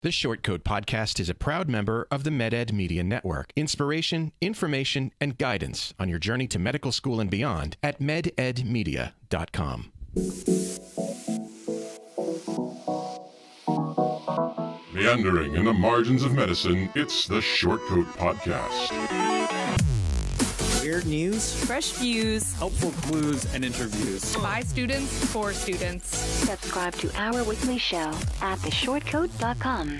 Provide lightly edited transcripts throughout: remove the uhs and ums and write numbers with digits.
The Short Coat Podcast is a proud member of the MedEd Media Network. Inspiration, information, and guidance on your journey to medical school and beyond at mededmedia.com. Meandering in the margins of medicine, it's the Short Coat Podcast. Weird news, fresh views, helpful clues, and interviews. By students, for students. Subscribe to our weekly show at theshortcoat.com.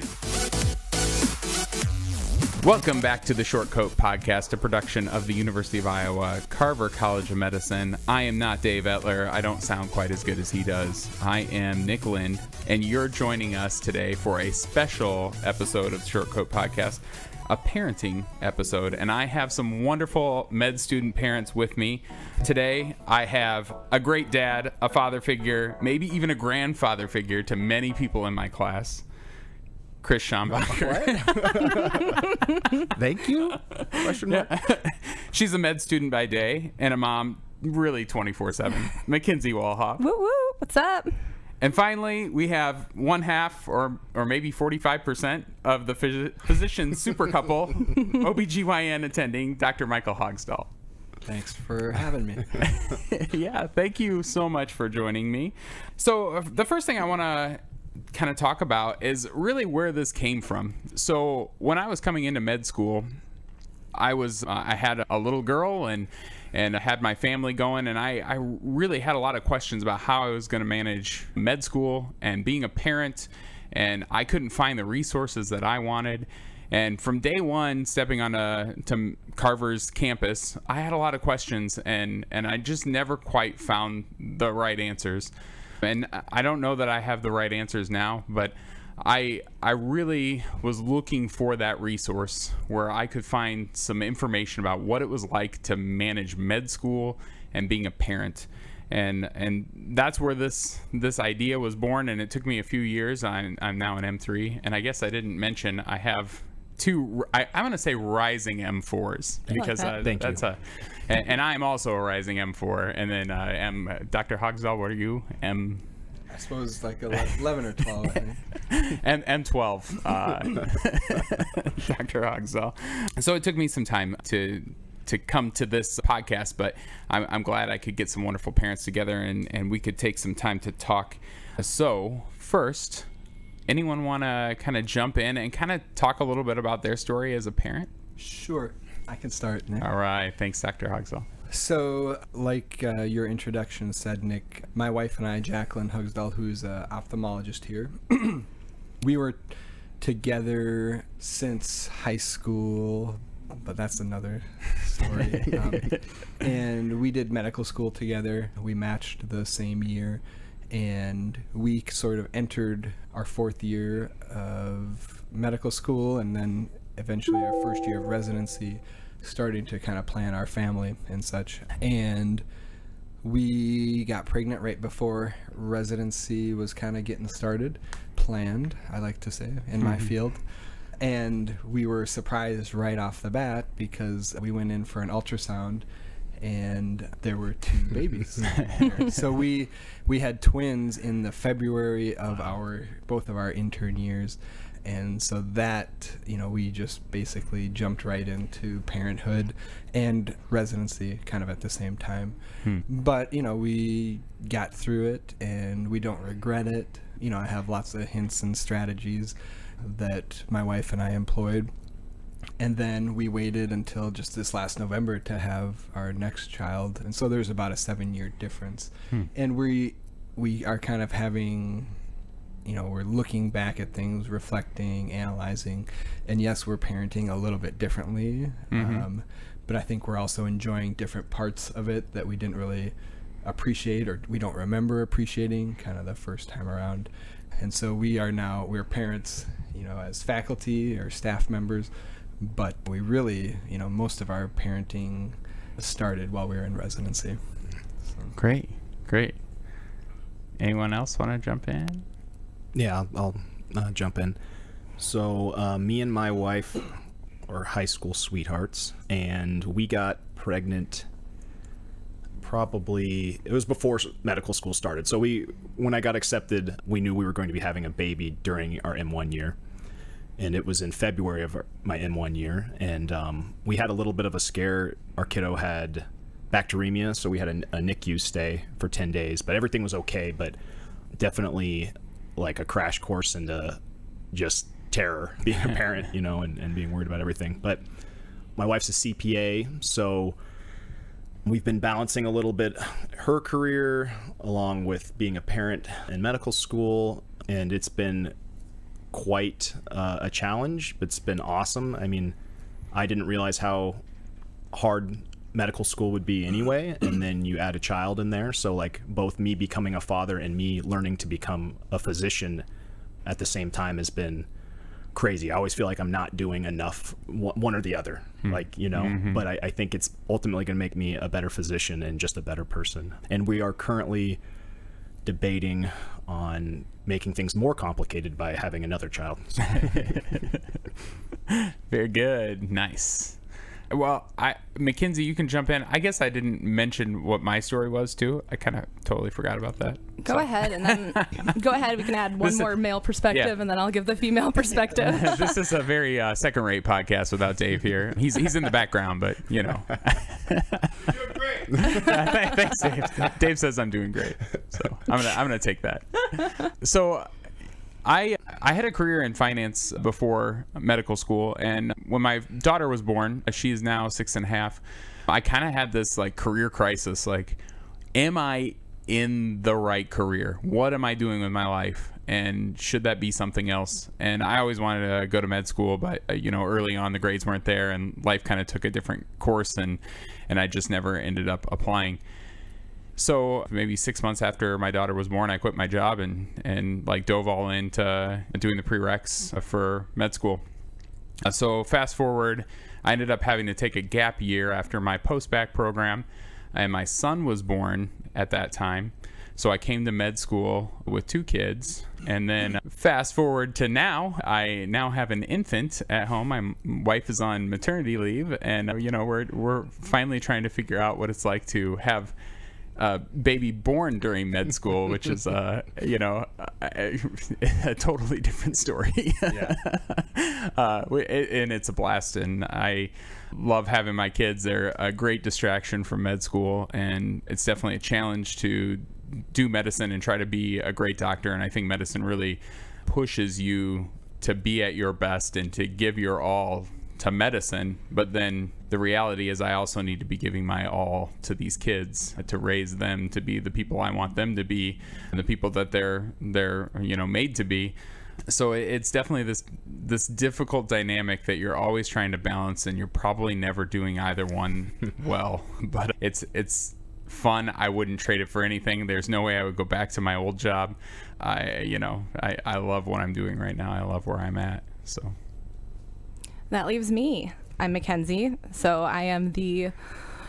Welcome back to the Short Coat Podcast, a production of the University of Iowa Carver College of Medicine. I am not Dave Etler. I don't sound quite as good as he does. I am Nick Lind, and you're joining us today for a special episode of the Short Coat Podcast, a parenting episode, and I have some wonderful med student parents with me. Today, I have a great dad, a father figure, maybe even a grandfather figure to many people in my class. Chris Schanbacher. Thank you? Question mark? She's a med student by day and a mom really 24/7. Mackenzie Walhof. Woo woo, what's up? And finally, we have one half or maybe 45% of the physician super couple, OBGYN attending, Dr. Michael Haugsdal. Thanks for having me. Yeah, thank you so much for joining me. So the first thing I want to kind of talk about is really where this came from. So when I was coming into med school, I had a little girl and I had my family going, and I really had a lot of questions about how I was going to manage med school and being a parent, and I couldn't find the resources that I wanted. And from day one, stepping to Carver's campus, I had a lot of questions, and I just never quite found the right answers. And I don't know that I have the right answers now, but I really was looking for that resource where I could find some information about what it was like to manage med school and being a parent. And that's where this idea was born, and it took me a few years. I'm now an M3, and I guess I didn't mention I have two, I'm going to say rising M4s, because that's and I'm also a rising M4, and then Dr. Haugsdal, what are you? I suppose like 11 or 12. I think. M12, Dr. Haugsdal. So it took me some time to come to this podcast, but I'm glad I could get some wonderful parents together and we could take some time to talk. So first, anyone want to kind of jump in and kind of talk a little bit about their story as a parent? Sure. I can start, Nick. All right. Thanks, Dr. Haugsdal. So, like your introduction said, Nick, my wife and I, Jacqueline Haugsdal, who's an ophthalmologist here, we were together since high school, but that's another story. And we did medical school together. We matched the same year, and we sort of entered our fourth year of medical school, and then eventually our first year of residency, starting to kind of plan our family and such. And we got pregnant right before residency was kind of getting started, planned, I like to say, in my field. And we were surprised right off the bat because we went in for an ultrasound and there were two babies. So we had twins in the February of both of our intern years. And so that, we just basically jumped right into parenthood and residency kind of at the same time. But, we got through it and we don't regret it. I have lots of hints and strategies that my wife and I employed. And then we waited until just this last November to have our next child. And so there's about a 7-year difference. And we are kind of having... we're looking back at things, reflecting, analyzing, and yes, we're parenting a little bit differently, but I think we're also enjoying different parts of it that we didn't really appreciate or we don't remember appreciating kind of the first time around. And so we're parents, as faculty or staff members, but we really, most of our parenting started while we were in residency. So. Great. Anyone else want to jump in? Yeah, I'll jump in. So me and my wife are high school sweethearts, and we got pregnant it was before medical school started. So when I got accepted, we knew we were going to be having a baby during our M1 year. and it was in February of my M1 year. And we had a little bit of a scare. Our kiddo had bacteremia, so we had a NICU stay for 10 days, but everything was okay. But definitely like a crash course into just terror being a parent, you know, and being worried about everything. But my wife's a CPA, so we've been balancing a little bit her career along with being a parent in medical school, and it's been quite a challenge, but it's been awesome. I mean, I didn't realize how hard medical school would be anyway, and then you add a child in there, so like both me becoming a father and me learning to become a physician at the same time has been crazy. I always feel like I'm not doing enough, one or the other, like, you know, but I think it's ultimately going to make me a better physician and just a better person. And we are currently debating on making things more complicated by having another child. Very good. Nice. Well, Mackenzie, you can jump in. I guess I didn't mention what my story was too. I kind of totally forgot about that. Go ahead, and then go ahead. We can add one more male perspective, and then I'll give the female perspective. This is a very second-rate podcast without Dave here. He's in the background, but you know. You're doing great. Thanks, Dave. Dave says I'm doing great, so I'm gonna take that. So. I had a career in finance before medical school, and when my daughter was born, she is now 6.5, I kind of had this like career crisis, like, am I in the right career? What am I doing with my life? And should that be something else? And I always wanted to go to med school, but you know, early on the grades weren't there, and life kind of took a different course, and I just never ended up applying. So maybe 6 months after my daughter was born, I quit my job and like dove all into doing the prereqs for med school. So fast forward, I ended up having to take a gap year after my post-bac program, and my son was born at that time. So I came to med school with 2 kids, and then fast forward to now, I now have an infant at home. My wife is on maternity leave, and you know, we're finally trying to figure out what it's like to have baby born during med school, which is you know, a totally different story. Yeah. And it's a blast, and I love having my kids. They're a great distraction from med school, and it's definitely a challenge to do medicine and try to be a great doctor. And I think medicine really pushes you to be at your best and to give your all to medicine, but then the reality is I also need to be giving my all to these kids to raise them to be the people I want them to be, and the people that they're you know, made to be. So it's definitely this difficult dynamic that you're always trying to balance, and you're probably never doing either one well, but it's fun. I wouldn't trade it for anything. There's no way I would go back to my old job. I love what I'm doing right now. I love where I'm at. So That leaves me. I'm Mackenzie, so I am the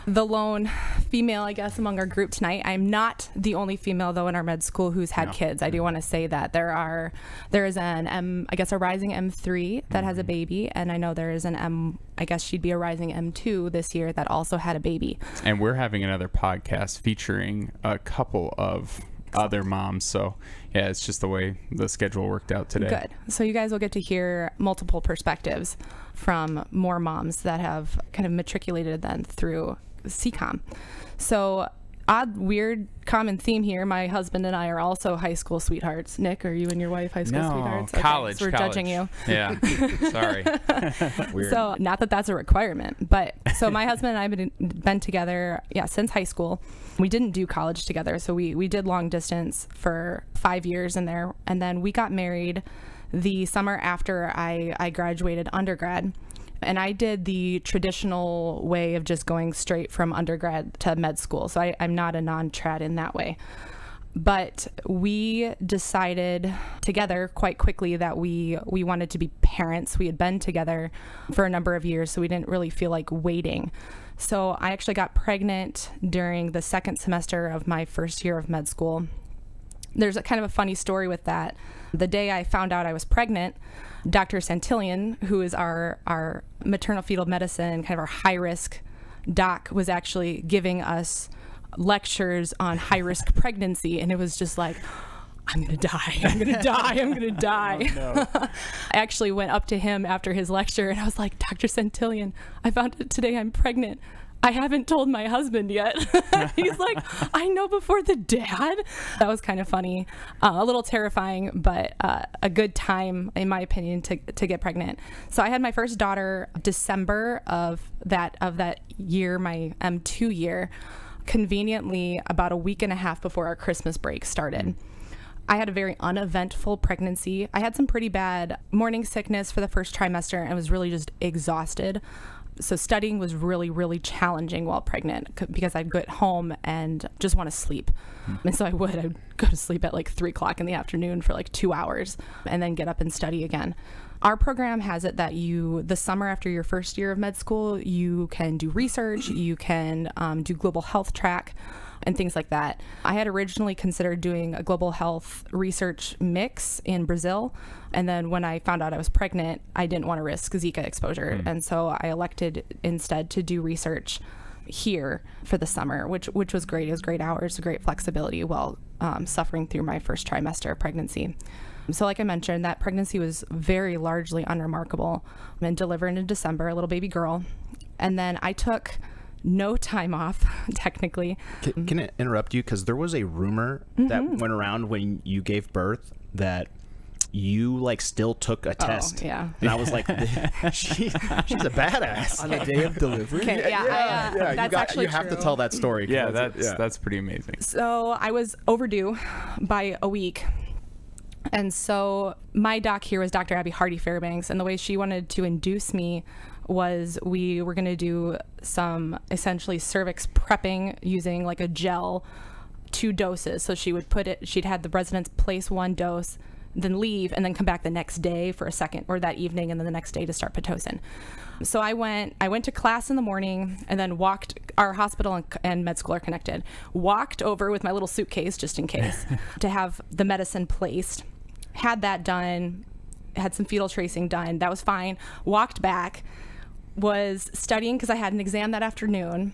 lone female, I guess, among our group tonight. I'm not the only female, though, in our med school who's had kids. I do want to say that there is a rising M3 that has a baby, and I know there is I guess she'd be a rising M2 this year that also had a baby. And we're having another podcast featuring a couple of other moms, so yeah, it's just the way the schedule worked out today. Good. So you guys will get to hear multiple perspectives from more moms that have kind of matriculated then through CCOM. So odd, weird, common theme here. My husband and I are also high school sweethearts. Nick, are you and your wife high school sweethearts? Okay, college. So we're judging you. Yeah. Sorry. Weird. So not that that's a requirement, but so my husband and I have been together, since high school. We didn't do college together, so we did long distance for 5 years in there, and then we got married the summer after I graduated undergrad. And I did the traditional way of just going straight from undergrad to med school. So I'm not a non-trad in that way. But we decided together quite quickly that we wanted to be parents. We had been together for a number of years, so we didn't really feel like waiting. So I actually got pregnant during the second semester of my first year of med school. There's a kind of a funny story with that. The day I found out I was pregnant, Dr. Santillion, who is our maternal fetal medicine, kind of our high-risk doc, was actually giving us lectures on high-risk pregnancy, and it was just like, I'm going to die. I'm going to die. I'm going to die. Oh, no. I actually went up to him after his lecture and I was like, Dr. Centillion, I found out today I'm pregnant. I haven't told my husband yet. He's like, I know before the dad. That was kind of funny, a little terrifying, but a good time, in my opinion, to get pregnant. So I had my first daughter December of that year, my M2 year, conveniently about a week and a half before our Christmas break started. I had a very uneventful pregnancy. I had some pretty bad morning sickness for the first trimester and was really just exhausted. So studying was really, really challenging while pregnant because I'd go home and just want to sleep. And so I'd go to sleep at like 3 o'clock in the afternoon for like 2 hours and then get up and study again. Our program has it that the summer after your first year of med school, you can do research, you can do global health track and things like that. I had originally considered doing a global health research mix in Brazil. And then when I found out I was pregnant, I didn't want to risk Zika exposure. And so I elected instead to do research here for the summer, which was great. It was great hours, great flexibility while suffering through my first trimester of pregnancy. So like I mentioned, that pregnancy was very largely unremarkable and delivered in December, a little baby girl. And then I took no time off, technically. Can I interrupt you? Because there was a rumor that went around when you gave birth that you like still took a test. Yeah. And I was like, she's a badass. On the day of delivery? Okay, that's actually you have to tell that story. Yeah, that's pretty amazing. So I was overdue by a week. And so my doc here was Dr. Abby Hardy Fairbanks, and the way she wanted to induce me was we were going to do some essentially cervix prepping using like a gel, 2 doses. So she'd had the residents place 1 dose, then leave, and then come back the next day for a second, or that evening, and then the next day to start Pitocin. So I went to class in the morning and then walked, our hospital and med school are connected, walked over with my little suitcase just in case to have the medicine placed. Had that done, had some fetal tracing done. That was fine. Walked back, was studying because I had an exam that afternoon,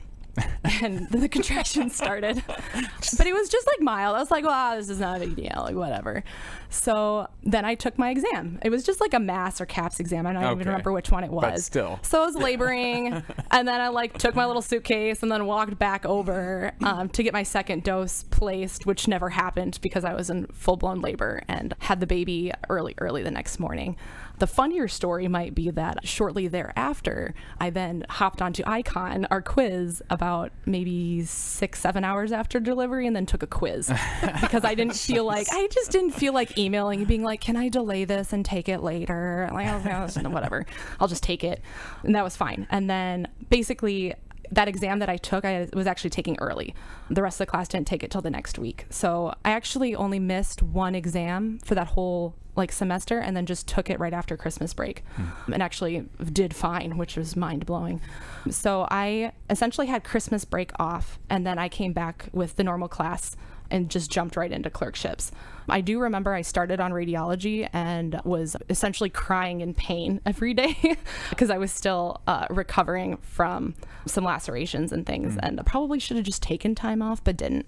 and the contractions started. But it was just like mild. I was like, well, this is not a big deal, like whatever. So then I took my exam. It was just like a mass or CAPS exam. I don't even remember which one it was. But still. So I was laboring, and then I like took my little suitcase and then walked back over to get my second dose placed, which never happened because I was in full-blown labor and had the baby early the next morning. The funnier story might be that shortly thereafter, I then hopped onto Icon, our quiz, about maybe 6-7 hours after delivery, and then took a quiz because I just didn't feel like emailing and being like, can I delay this and take it later? Like, whatever, I'll just take it. And that was fine. And then basically that exam that I took, I was actually taking early. The rest of the class didn't take it till the next week. So I actually only missed 1 exam for that whole semester, and then just took it right after Christmas break and actually did fine, which was mind-blowing. So I essentially had Christmas break off, and then I came back with the normal class and just jumped right into clerkships. I do remember I started on radiology and was essentially crying in pain every day because I was still recovering from some lacerations and things, and I probably should have just taken time off, but didn't.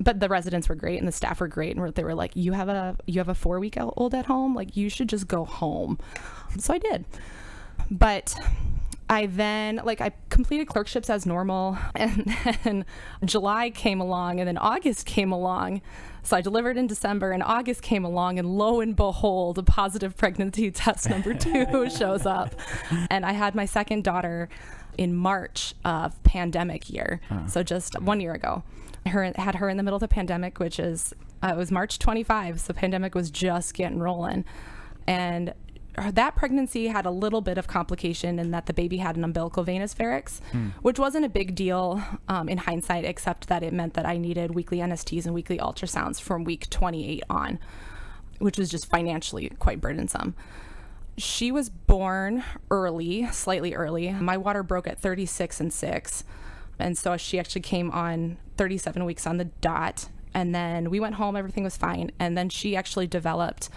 But the residents were great and the staff were great, and they were like, you have a 4-week-old at home, like you should just go home. So I did. But I then I completed clerkships as normal, and then July came along, and then August came along. So I delivered in December, and August came along, and lo and behold, a positive pregnancy test number 2 shows up. And I had my second daughter in March of pandemic year. So just 1 year ago. Had her in the middle of the pandemic, which is, it was March 25, so pandemic was just getting rolling. And that pregnancy had a little bit of complication in that the baby had an umbilical venous varix, which wasn't a big deal in hindsight, except that it meant that I needed weekly NSTs and weekly ultrasounds from week 28 on, which was just financially quite burdensome. She was born early, slightly early. My water broke at 36 and 6. And so she actually came on 37 weeks on the dot. And then we went home, everything was fine. And then she actually developed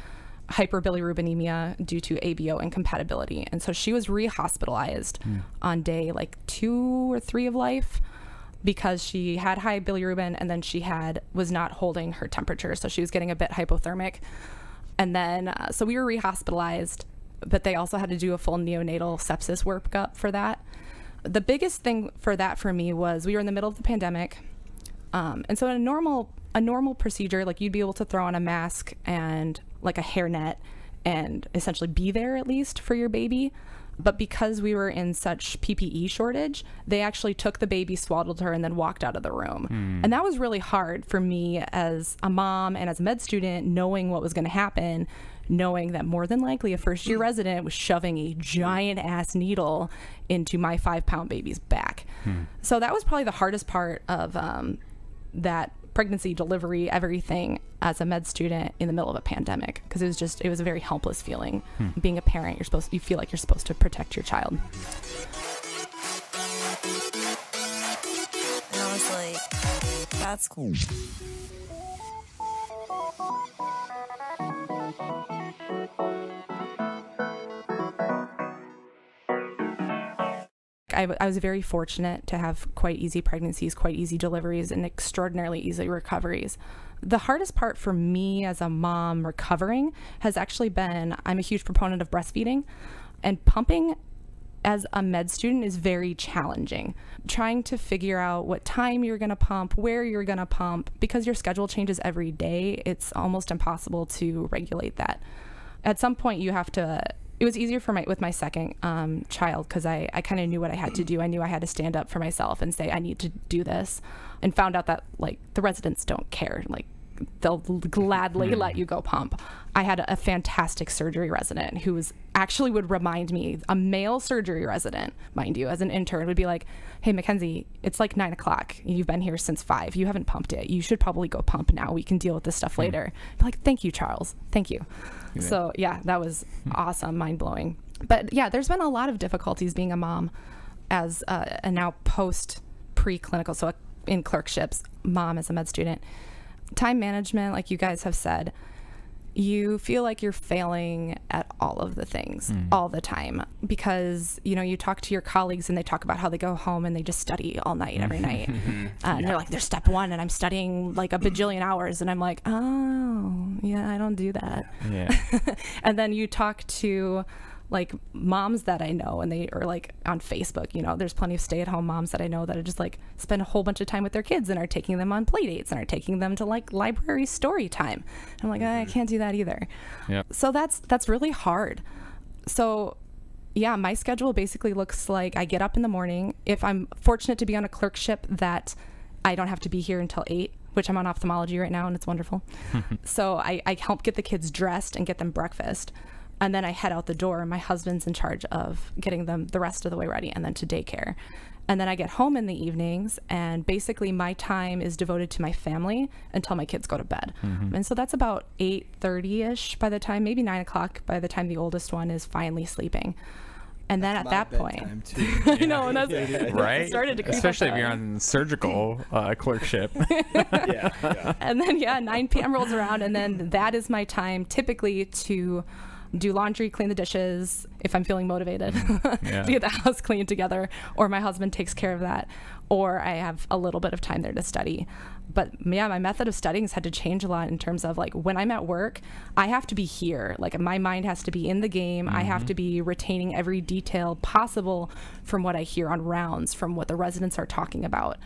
hyperbilirubinemia due to ABO incompatibility. And so she was rehospitalized on day 2 or 3 of life. because she had high bilirubin, and then she was not holding her temperature. So she was getting a bit hypothermic. And then, so we were rehospitalized, but they also had to do a full neonatal sepsis workup for that. The biggest thing for that for me was we were in the middle of the pandemic. And so a normal procedure, like you'd be able to throw on a mask and like a hairnet and essentially be there at least for your baby. But because we were in such PPE shortage, they actually took the baby, swaddled her, and then walked out of the room. And that was really hard for me as a mom and as a med student, knowing what was going to happen, knowing that more than likely a first-year resident was shoving a giant-ass needle into my 5-pound baby's back. So that was probably the hardest part of that pregnancy, delivery, everything as a med student in the middle of a pandemic, because it was a very helpless feeling. Being a parent, you feel like you're supposed to protect your child. And I was like, that's cool. I was very fortunate to have quite easy pregnancies, quite easy deliveries, and extraordinarily easy recoveries. The hardest part for me as a mom recovering has actually been, I'm a huge proponent of breastfeeding, and pumping as a med student is very challenging. Trying to figure out what time you're going to pump, where you're going to pump, because your schedule changes every day, it's almost impossible to regulate that. At some point you have to, it was easier with my second child, because I kind of knew what I had to do. I knew I had to stand up for myself and say, I need to do this, and found out that like the residents don't care. Like they'll gladly let you go pump. I had a fantastic surgery resident who would remind me, a male surgery resident, mind you, as an intern, would be like, hey, Mackenzie, it's like 9 o'clock. You've been here since 5. You haven't pumped it. You should probably go pump now. We can deal with this stuff later. I'm like, thank you, Charles. Thank you. Yeah. So yeah, that was awesome, mind blowing. But yeah, there's been a lot of difficulties being a mom as a now pre-clinical, so in clerkships, mom as a med student. Time management, like you guys have said, you feel like you're failing at all of the things all the time, because you talk to your colleagues and they talk about how they go home and they just study all night every night. And they're like, they're step 1 and I'm studying like a bajillion hours, and I'm like, oh yeah, I don't do that. And then you talk to like moms that I know, and they are like on Facebook, there's plenty of stay-at-home moms that I know that are just like spend a whole bunch of time with their kids and are taking them on play dates and are taking them to like library story time. I'm like, I can't do that either. So that's really hard. So yeah, my schedule basically looks like I get up in the morning. If I'm fortunate to be on a clerkship that I don't have to be here until 8, which I'm on ophthalmology right now, and it's wonderful. So I help get the kids dressed and get them breakfast. And then I head out the door. My husband's in charge of getting them the rest of the way ready, and then to daycare. And then I get home in the evenings, and basically my time is devoted to my family until my kids go to bed. And so that's about 8:30-ish by the time, maybe 9 o'clock by the time the oldest one is finally sleeping. And then at that point, I know, and that's right. Started to creep especially up if you're on surgical clerkship. And then 9 p.m. rolls around, and then that is my time typically to do laundry, clean the dishes if I'm feeling motivated to get the house cleaned together, or my husband takes care of that, or I have a little bit of time there to study. But yeah, my method of studying has had to change a lot in terms of like when I'm at work, I have to be here. Like my mind has to be in the game. I have to be retaining every detail possible from what I hear on rounds, from what the residents are talking about,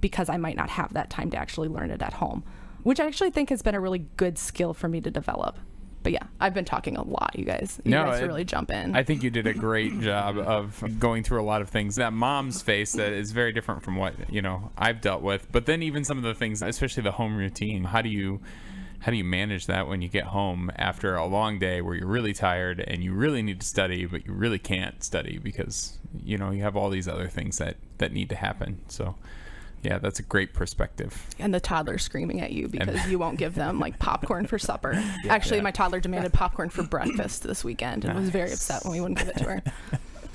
because I might not have that time to actually learn it at home, which I actually think has been a really good skill for me to develop. But yeah, I've been talking a lot, you guys. You guys really jump in. I think you did a great job of going through a lot of things that moms face that is very different from what, I've dealt with. But then even some of the things, especially the home routine, how do you manage that when you get home after a long day where you're really tired and you really need to study, but you really can't study because, you have all these other things that need to happen. So yeah, that's a great perspective. And the toddler screaming at you because you won't give them like popcorn for supper. Actually, my toddler demanded popcorn for breakfast this weekend and was very upset when we wouldn't give it to her.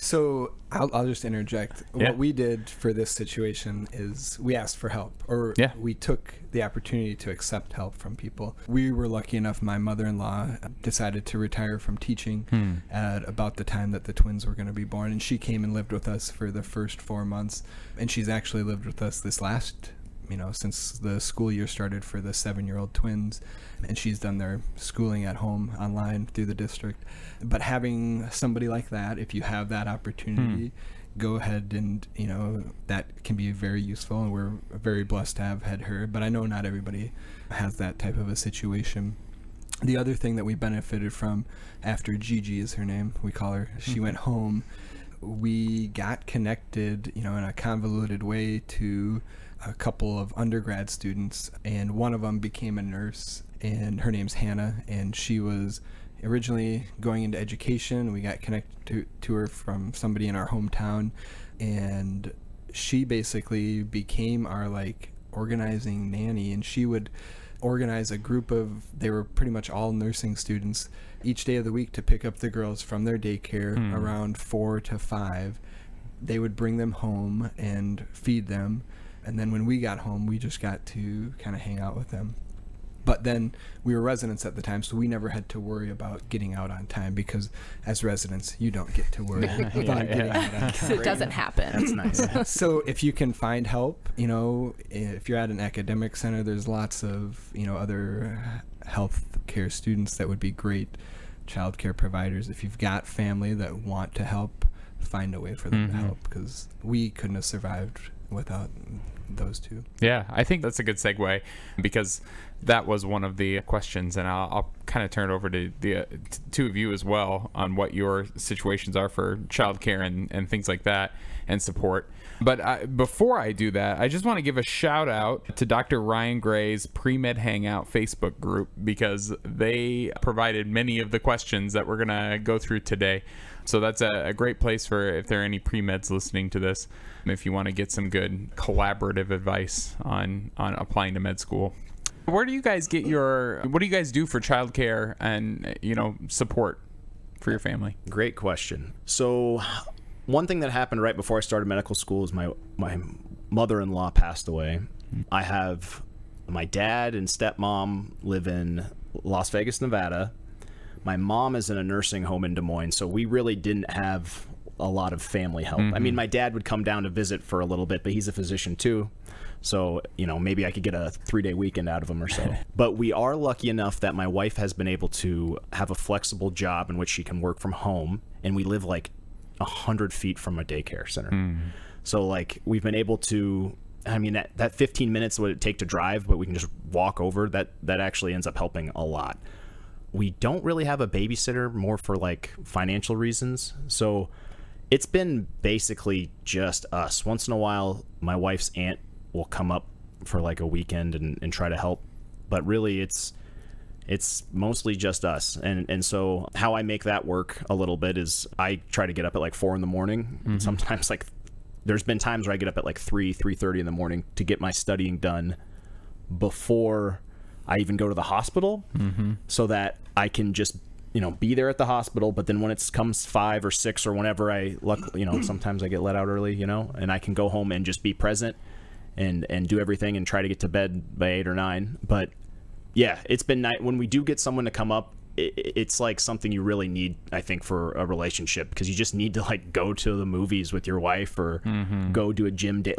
So I'll just interject. Yeah. What we did for this situation is we asked for help, or we took the opportunity to accept help from people. We were lucky enough, my mother-in-law decided to retire from teaching at about the time that the twins were going to be born, and she came and lived with us for the first 4 months, and she's actually lived with us this last, since the school year started for the 7-year-old twins, and she's done their schooling at home online through the district. But having somebody like that, if you have that opportunity, go ahead and, that can be very useful, and we're very blessed to have had her. But I know not everybody has that type of a situation. The other thing that we benefited from after Gigi is her name, we call her, she went home, we got connected, in a convoluted way to a couple of undergrad students, and one of them became a nurse, and her name's Hannah, and she was originally going into education. We got connected to her from somebody in our hometown, and she basically became our organizing nanny, and she would organize a group of, they were pretty much all nursing students, each day of the week to pick up the girls from their daycare around 4 to 5. They would bring them home and feed them, and then when we got home, we just got to kind of hang out with them. But then we were residents at the time, so we never had to worry about getting out on time, because as residents, you don't get to worry about getting out on time. It doesn't happen. That's nice. So if you can find help, if you're at an academic center, there's lots of, other health care students that would be great child care providers. If you've got family that want to help, find a way for them to help, because we couldn't have survived without those two. Yeah, I think that's a good segue, because that was one of the questions, and I'll kind of turn it over to the two of you as well on what your situations are for childcare and things like that and support. But before I do that, I just want to give a shout out to Dr. Ryan Gray's Pre-Med Hangout Facebook group, because they provided many of the questions that we're going to go through today. So that's a great place for if there are any pre-meds listening to this, if you want to get some good collaborative advice on applying to med school. Where do you guys get what do you guys do for childcare and, support for your family? Great question. So one thing that happened right before I started medical school is my mother-in-law passed away. I have my dad and stepmom live in Las Vegas, Nevada. My mom is in a nursing home in Des Moines, so we really didn't have a lot of family help. I mean, my dad would come down to visit for a little bit, but he's a physician too. So, maybe I could get a 3-day weekend out of him or so. But we are lucky enough that my wife has been able to have a flexible job in which she can work from home, and we live 100 feet from a daycare center. So we've been able to, that 15 minutes would it take to drive, but we can just walk over. That actually ends up helping a lot. We don't really have a babysitter, more for financial reasons. So it's been basically just us. Once in a while, my wife's aunt will come up for a weekend and try to help. But really, it's mostly just us. And so how I make that work a little bit is I try to get up at 4 in the morning. Sometimes there's been times where I get up at 3:30 in the morning to get my studying done before I even go to the hospital, so that I can just be there at the hospital. But then when it comes 5 or 6 or whenever sometimes I get let out early, and I can go home and just be present and do everything and try to get to bed by 8 or 9. But yeah, it's been nice when we do get someone to come up. It's something you really need, I think, for a relationship, because you just need to go to the movies with your wife or go do a gym day.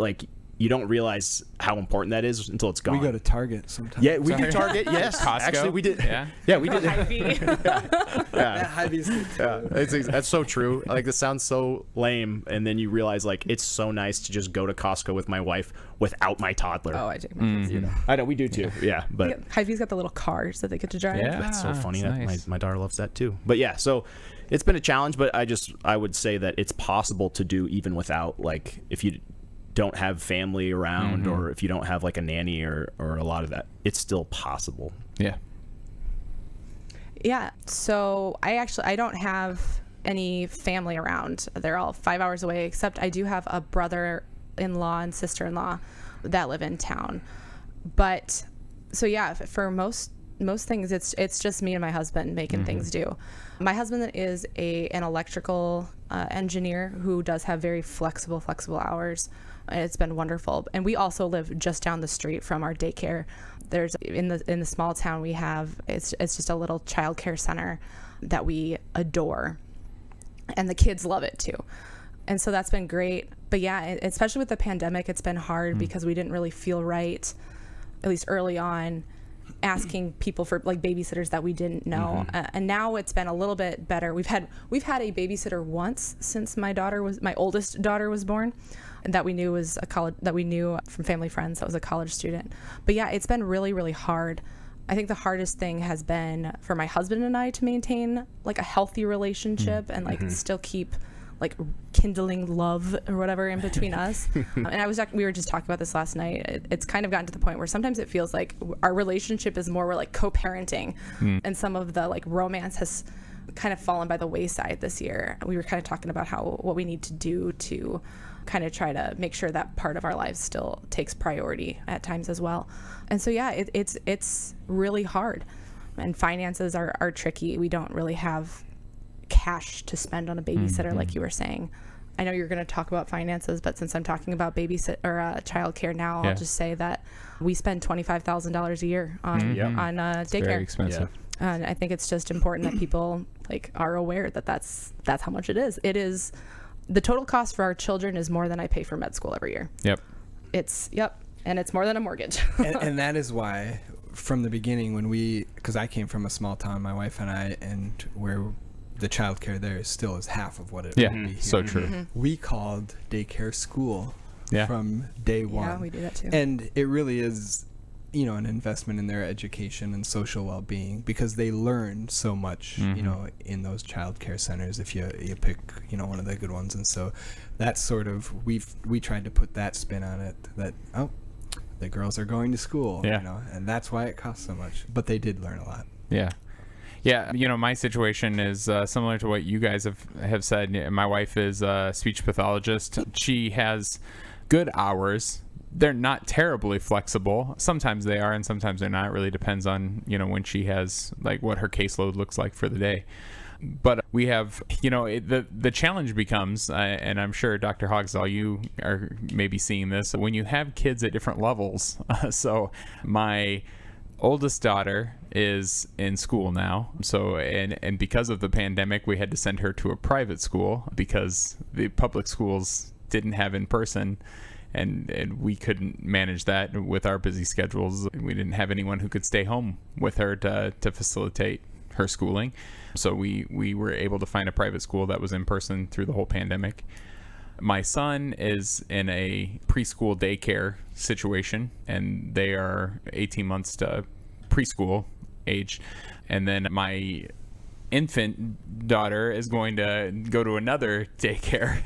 You don't realize how important that is until it's gone. We go to Target sometimes. Yeah, we do Target. Yes, Costco. Actually, we did. Yeah, we did. Hy-Vee's good too. That's so true. This sounds so lame, and then you realize it's so nice to just go to Costco with my wife without my toddler. Oh, I take my kids. I know we do too. Yeah, but Hy-Vee's got the little cars that they get to drive. Yeah, that's so funny. That's nice. My daughter loves that too. But yeah, so it's been a challenge, but I would say that it's possible to do even without if you don't have family around or if you don't have a nanny or a lot of that, it's still possible. Yeah. So I don't have any family around. They're all 5 hours away, except I do have a brother-in-law and sister-in-law that live in town. But so yeah, for most most things it's just me and my husband making things do. My husband is an electrical engineer who does have very flexible hours. It's been wonderful. And we also live just down the street from our daycare. There's in the small town we have, it's just a little child care center that we adore, and the kids love it too. And so that's been great. But yeah, especially with the pandemic, it's been hard because we didn't really feel right, at least early on, asking people for like babysitters that we didn't know. And now it's been a little bit better. We've had a babysitter once since my oldest daughter was born, and that we knew was that we knew from family friends that was a college student. But yeah, it's been really, really hard. I think the hardest thing has been for my husband and I to maintain like a healthy relationship and like still keep like kindling love or whatever in between us. And we were just talking about this last night. It's kind of gotten to the point where sometimes it feels like our relationship is more, we're like co-parenting, and some of the like romance has kind of fallen by the wayside this year. We were kind of talking about what we need to do to kind of try to make sure that part of our lives still takes priority at times as well. And so yeah, it's really hard, and finances are tricky. We don't really have cash to spend on a babysitter like you were saying. I know you're going to talk about finances, but since I'm talking about childcare now, I'll just say that we spend $25,000 a year on daycare. Very expensive. And I think it's just important that people like are aware that that's how much it is. It is the total cost for our children is more than I pay for med school every year. And it's more than a mortgage. and that is why from the beginning because I came from a small town, my wife and I, and where the childcare there is half of what it would be here. So true. We called daycare school from day one. Yeah, we do that too. And it really is, an investment in their education and social well-being, because they learn so much, in those childcare centers if you pick, one of the good ones. And so that's sort of, we tried to put that spin on it, that, the girls are going to school, and that's why it costs so much. But they did learn a lot. Yeah, my situation is similar to what you guys have said. My wife is a speech pathologist. She has good hours. They're not terribly flexible. Sometimes they are, and sometimes they're not. It really depends on, when she has, like, what her caseload looks like for the day. But we have, the challenge becomes, and I'm sure Dr. Haugsdal, you are maybe seeing this, when you have kids at different levels. So my oldest daughter is in school now, so and because of the pandemic, we had to send her to a private school because the public schools didn't have in person, and we couldn't manage that with our busy schedules. We didn't have anyone who could stay home with her to facilitate her schooling, so we were able to find a private school that was in person through the whole pandemic. My son is in a preschool daycare situation, and they are 18 months to preschool age. And then my infant daughter is going to go to another daycare.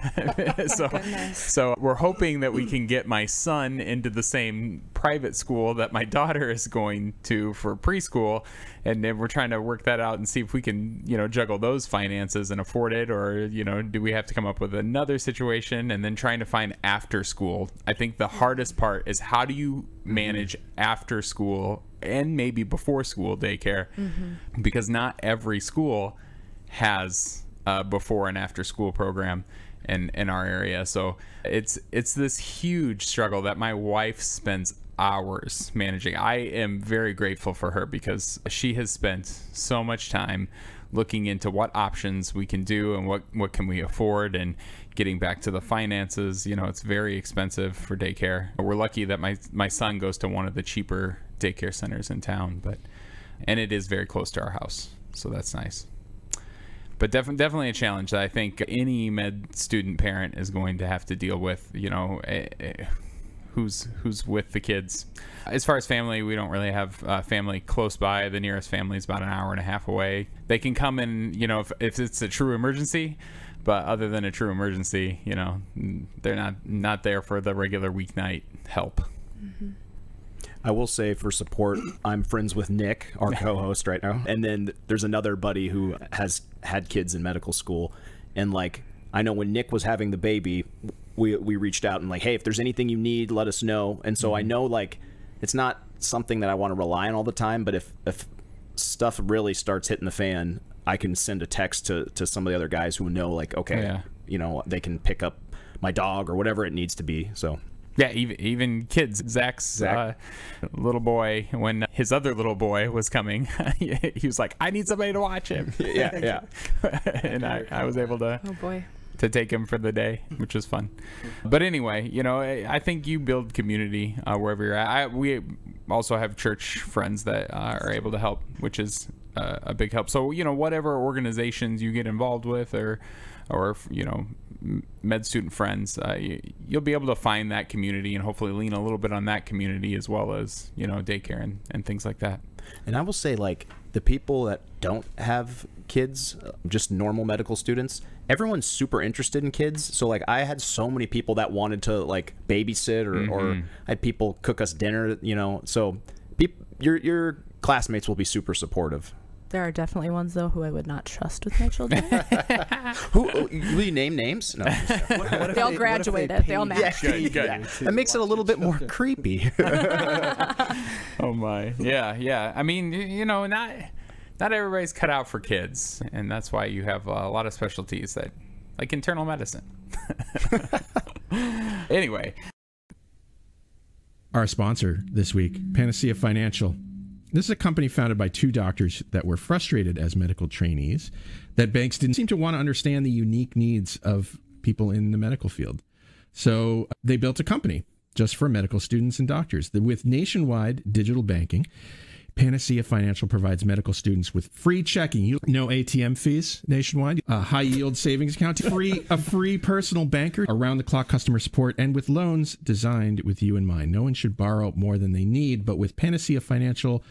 So we're hoping that we can get my son into the same private school that my daughter is going to for preschool, and then we're trying to work that out and see if we can juggle those finances and afford it, or do we have to come up with another situation, and then trying to find after school. I think the hardest part is, how do you manage after school and maybe before school daycare, because not every school has a before and after school program in our area. So it's this huge struggle that my wife spends hours managing. I am very grateful for her, because she has spent so much time looking into what options we can do and what can we afford, and getting back to the finances. It's very expensive for daycare. We're lucky that my son goes to one of the cheaper daycare centers in town, and it is very close to our house, so that's nice. But definitely a challenge that I think any med student parent is going to have to deal with, who's with the kids. As far as family, we don't really have family close by. The nearest family is about an hour and a half away. They can come in, if it's a true emergency, but other than a true emergency, they're not there for the regular weeknight help. I will say, for support, I'm friends with Nick, our co-host right now. And then there's another buddy who has had kids in medical school. And I know when Nick was having the baby, we reached out and hey, if there's anything you need, let us know. And so I know it's not something that I want to rely on all the time, but if stuff really starts hitting the fan, I can send a text to some of the other guys who know, like, okay, you know, they can pick up my dog or whatever it needs to be. So yeah, even kids. Zach's little boy, when his other little boy was coming, he was like, I need somebody to watch him. Yeah. And I was able to to take him for the day, which was fun. But anyway, you know, I think you build community wherever you're at. We also have church friends that are able to help, which is a big help. So, you know, whatever organizations you get involved with, or you know, med student friends, you'll be able to find that community and hopefully lean a little bit on that community, as well as, you know, daycare and things like that. And I will say, like, the people that don't have kids, just normal medical students, everyone's super interested in kids. So, like, I had so many people that wanted to, like, babysit, or I had people cook us dinner, you know. So your classmates will be super supportive. There are definitely ones, though, who I would not trust with my children. Who will you name names? No. They all graduated. They all matched. Yeah. That makes it a little bit more creepy. Oh my. Yeah. I mean, you know, not everybody's cut out for kids, and that's why you have a lot of specialties that, like internal medicine. Anyway. Our sponsor this week, Panacea Financial. This is a company founded by two doctors that were frustrated as medical trainees that banks didn't seem to want to understand the unique needs of people in the medical field. So they built a company just for medical students and doctors. With nationwide digital banking, Panacea Financial provides medical students with free checking, no ATM fees nationwide, a high-yield savings account, a free personal banker, around-the-clock customer support, and with loans designed with you in mind. No one should borrow more than they need, but with Panacea Financial,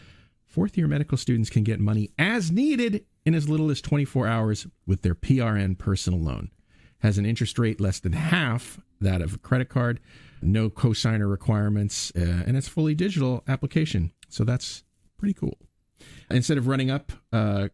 fourth-year medical students can get money as needed in as little as 24 hours with their PRN personal loan. Has an interest rate less than half that of a credit card, no cosigner requirements, and it's a fully digital application. So that's pretty cool. Instead of running up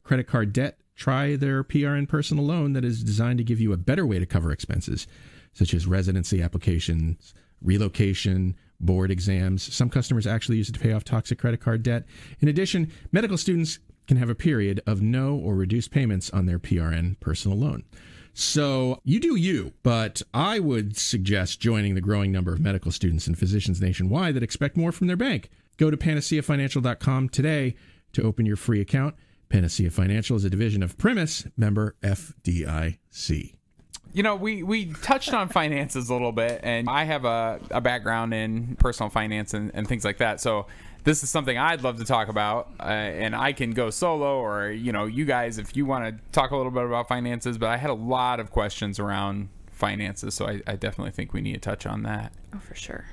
credit card debt, try their PRN personal loan that is designed to give you a better way to cover expenses, such as residency applications, relocation, board exams. Some customers actually use it to pay off toxic credit card debt. In addition, medical students can have a period of no or reduced payments on their PRN personal loan. So you do you, but I would suggest joining the growing number of medical students and physicians nationwide that expect more from their bank. Go to panaceafinancial.com today to open your free account. Panacea Financial is a division of Primis, member FDIC. You know, we touched on finances a little bit, and I have a background in personal finance and things like that. So this is something I'd love to talk about, and I can go solo, or, you know, you guys, if you want to talk a little bit about finances. But I had a lot of questions around finances, so I definitely think we need to touch on that. Oh, for sure.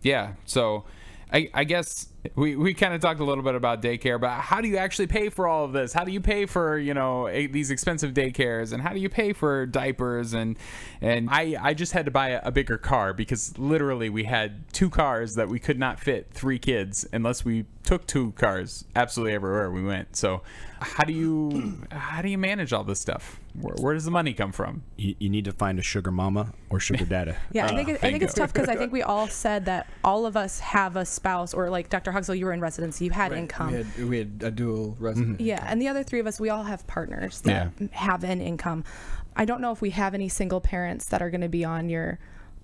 Yeah, so I guess we kind of talked a little bit about daycare, but how do you actually pay for all of this? How do you pay for, you know, these expensive daycares, and how do you pay for diapers? And I just had to buy a bigger car, because literally we had 2 cars that we could not fit 3 kids unless we took 2 cars absolutely everywhere we went. So how do you manage all this stuff? Where does the money come from? You need to find a sugar mama or sugar dada. Yeah, I think it's tough, because I think we all said that all of us have a spouse, or like Dr. Haugsdal, you were in residency, you had income. We had a dual residency. Yeah, and the other 3 of us, we all have partners that have an income. I don't know if we have any single parents that are going to be on your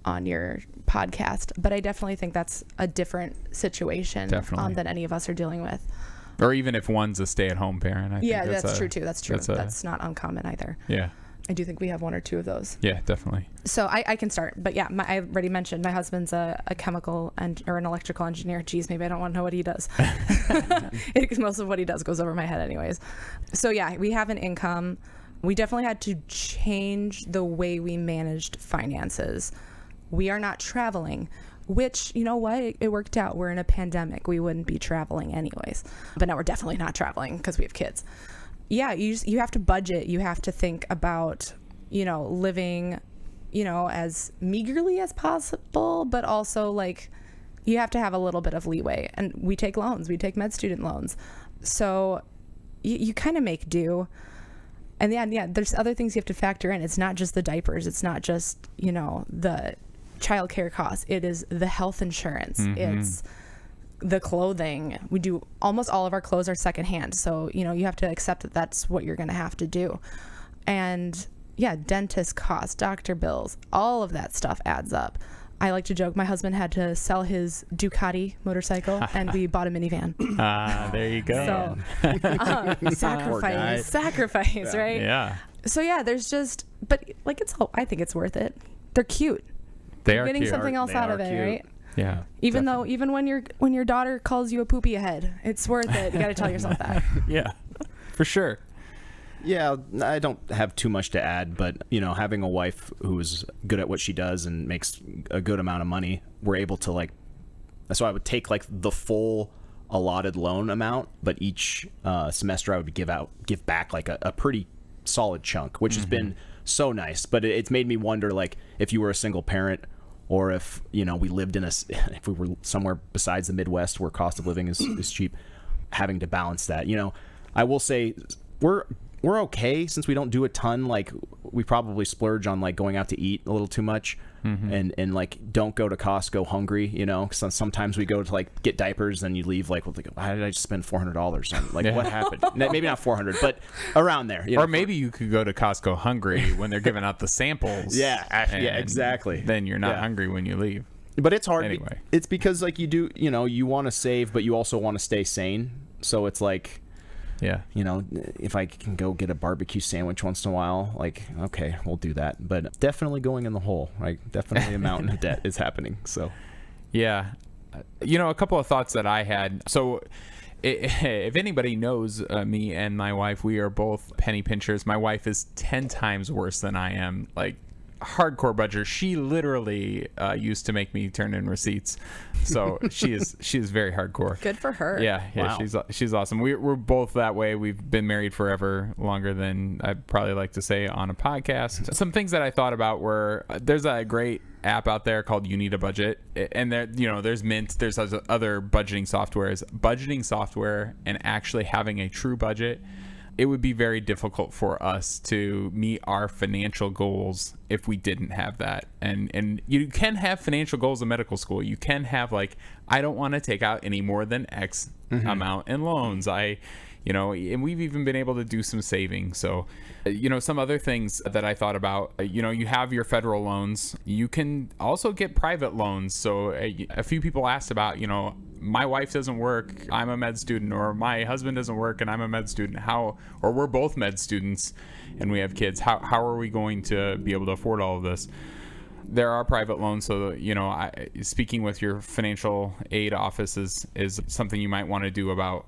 podcast, but I definitely think that's a different situation than any of us are dealing with. Or even if one's a stay-at-home parent. I think that's true too. That's true. That's not uncommon either. Yeah. I do think we have 1 or 2 of those. Yeah, definitely. So I can start. But yeah, I already mentioned my husband's a chemical or an electrical engineer. Geez, maybe I don't want to know what he does. Most of what he does goes over my head anyways. So yeah, we have an income. We definitely had to change the way we managed finances. We are not traveling, which, you know what, it worked out. We're in a pandemic. We wouldn't be traveling anyways. But now we're definitely not traveling because we have kids. Yeah, you have to budget. You have to think about, you know, living, you know, as meagerly as possible, but also, like, you have to have a little bit of leeway. And we take loans. We take med student loans. So you kind of make do. And yeah, there's other things you have to factor in. It's not just the diapers. It's not just, you know, the childcare costs. It is the health insurance. It's the clothing. We do almost all of our clothes are secondhand. So, you know, you have to accept that that's what you're going to have to do. And yeah, dentist costs, doctor bills, all of that stuff adds up. I like to joke my husband had to sell his Ducati motorcycle and we bought a minivan. There you go. So sacrifice, right? Yeah. So yeah, there's just, but like I think it's worth it. They're cute. They You're are getting cute. something else out of it, right? Yeah. Even when your daughter calls you a poopy head, it's worth it. You got to tell yourself that. Yeah, for sure. Yeah, I don't have too much to add, but you know, having a wife who's good at what she does and makes a good amount of money, we're able to so I would take like the full allotted loan amount, but each semester I would give back like a pretty solid chunk, which has been so nice. But it's made me wonder, like, if you were a single parent, or if, you know, we lived if we were somewhere besides the Midwest where cost of living is cheap, having to balance that. You know, I will say we're okay since we don't do a ton. Like, we probably splurge on like going out to eat a little too much, and like don't go to Costco hungry, you know, because sometimes we go to like get diapers and you leave like, why did I just spend $400 on, like, what happened? Maybe not 400, but around there, you know? Or maybe you could go to Costco hungry when they're giving out the samples. Yeah, exactly. Then you're not hungry when you leave. But it's hard. Anyway, it's because like you want to save, but you also want to stay sane. So it's like, yeah, you know, if I can go get a barbecue sandwich once in a while, like, okay, we'll do that. But definitely going in the hole, right? Definitely a mountain of debt is happening. So, yeah, you know, a couple of thoughts that I had. So, if anybody knows me and my wife, we are both penny pinchers. My wife is 10 times worse than I am. Like, hardcore budger. She literally used to make me turn in receipts. So she is very hardcore. Good for her. Yeah, wow. She's awesome. We're both that way. We've been married forever, longer than I'd probably like to say on a podcast. Some things that I thought about were, there's a great app out there called You Need a Budget, and there, you know, there's Mint, there's other budgeting software, and actually having a true budget. It would be very difficult for us to meet our financial goals if we didn't have that. And you can have financial goals in medical school. You can have, like, I don't want to take out any more than X amount in loans. You know, and we've even been able to do some saving. So, you know, some other things that I thought about, you know, you have your federal loans. You can also get private loans. So a few people asked about, you know, my wife doesn't work, I'm a med student, or my husband doesn't work and I'm a med student. Or we're both med students and we have kids. How are we going to be able to afford all of this? There are private loans. So, you know, speaking with your financial aid office is something you might want to do about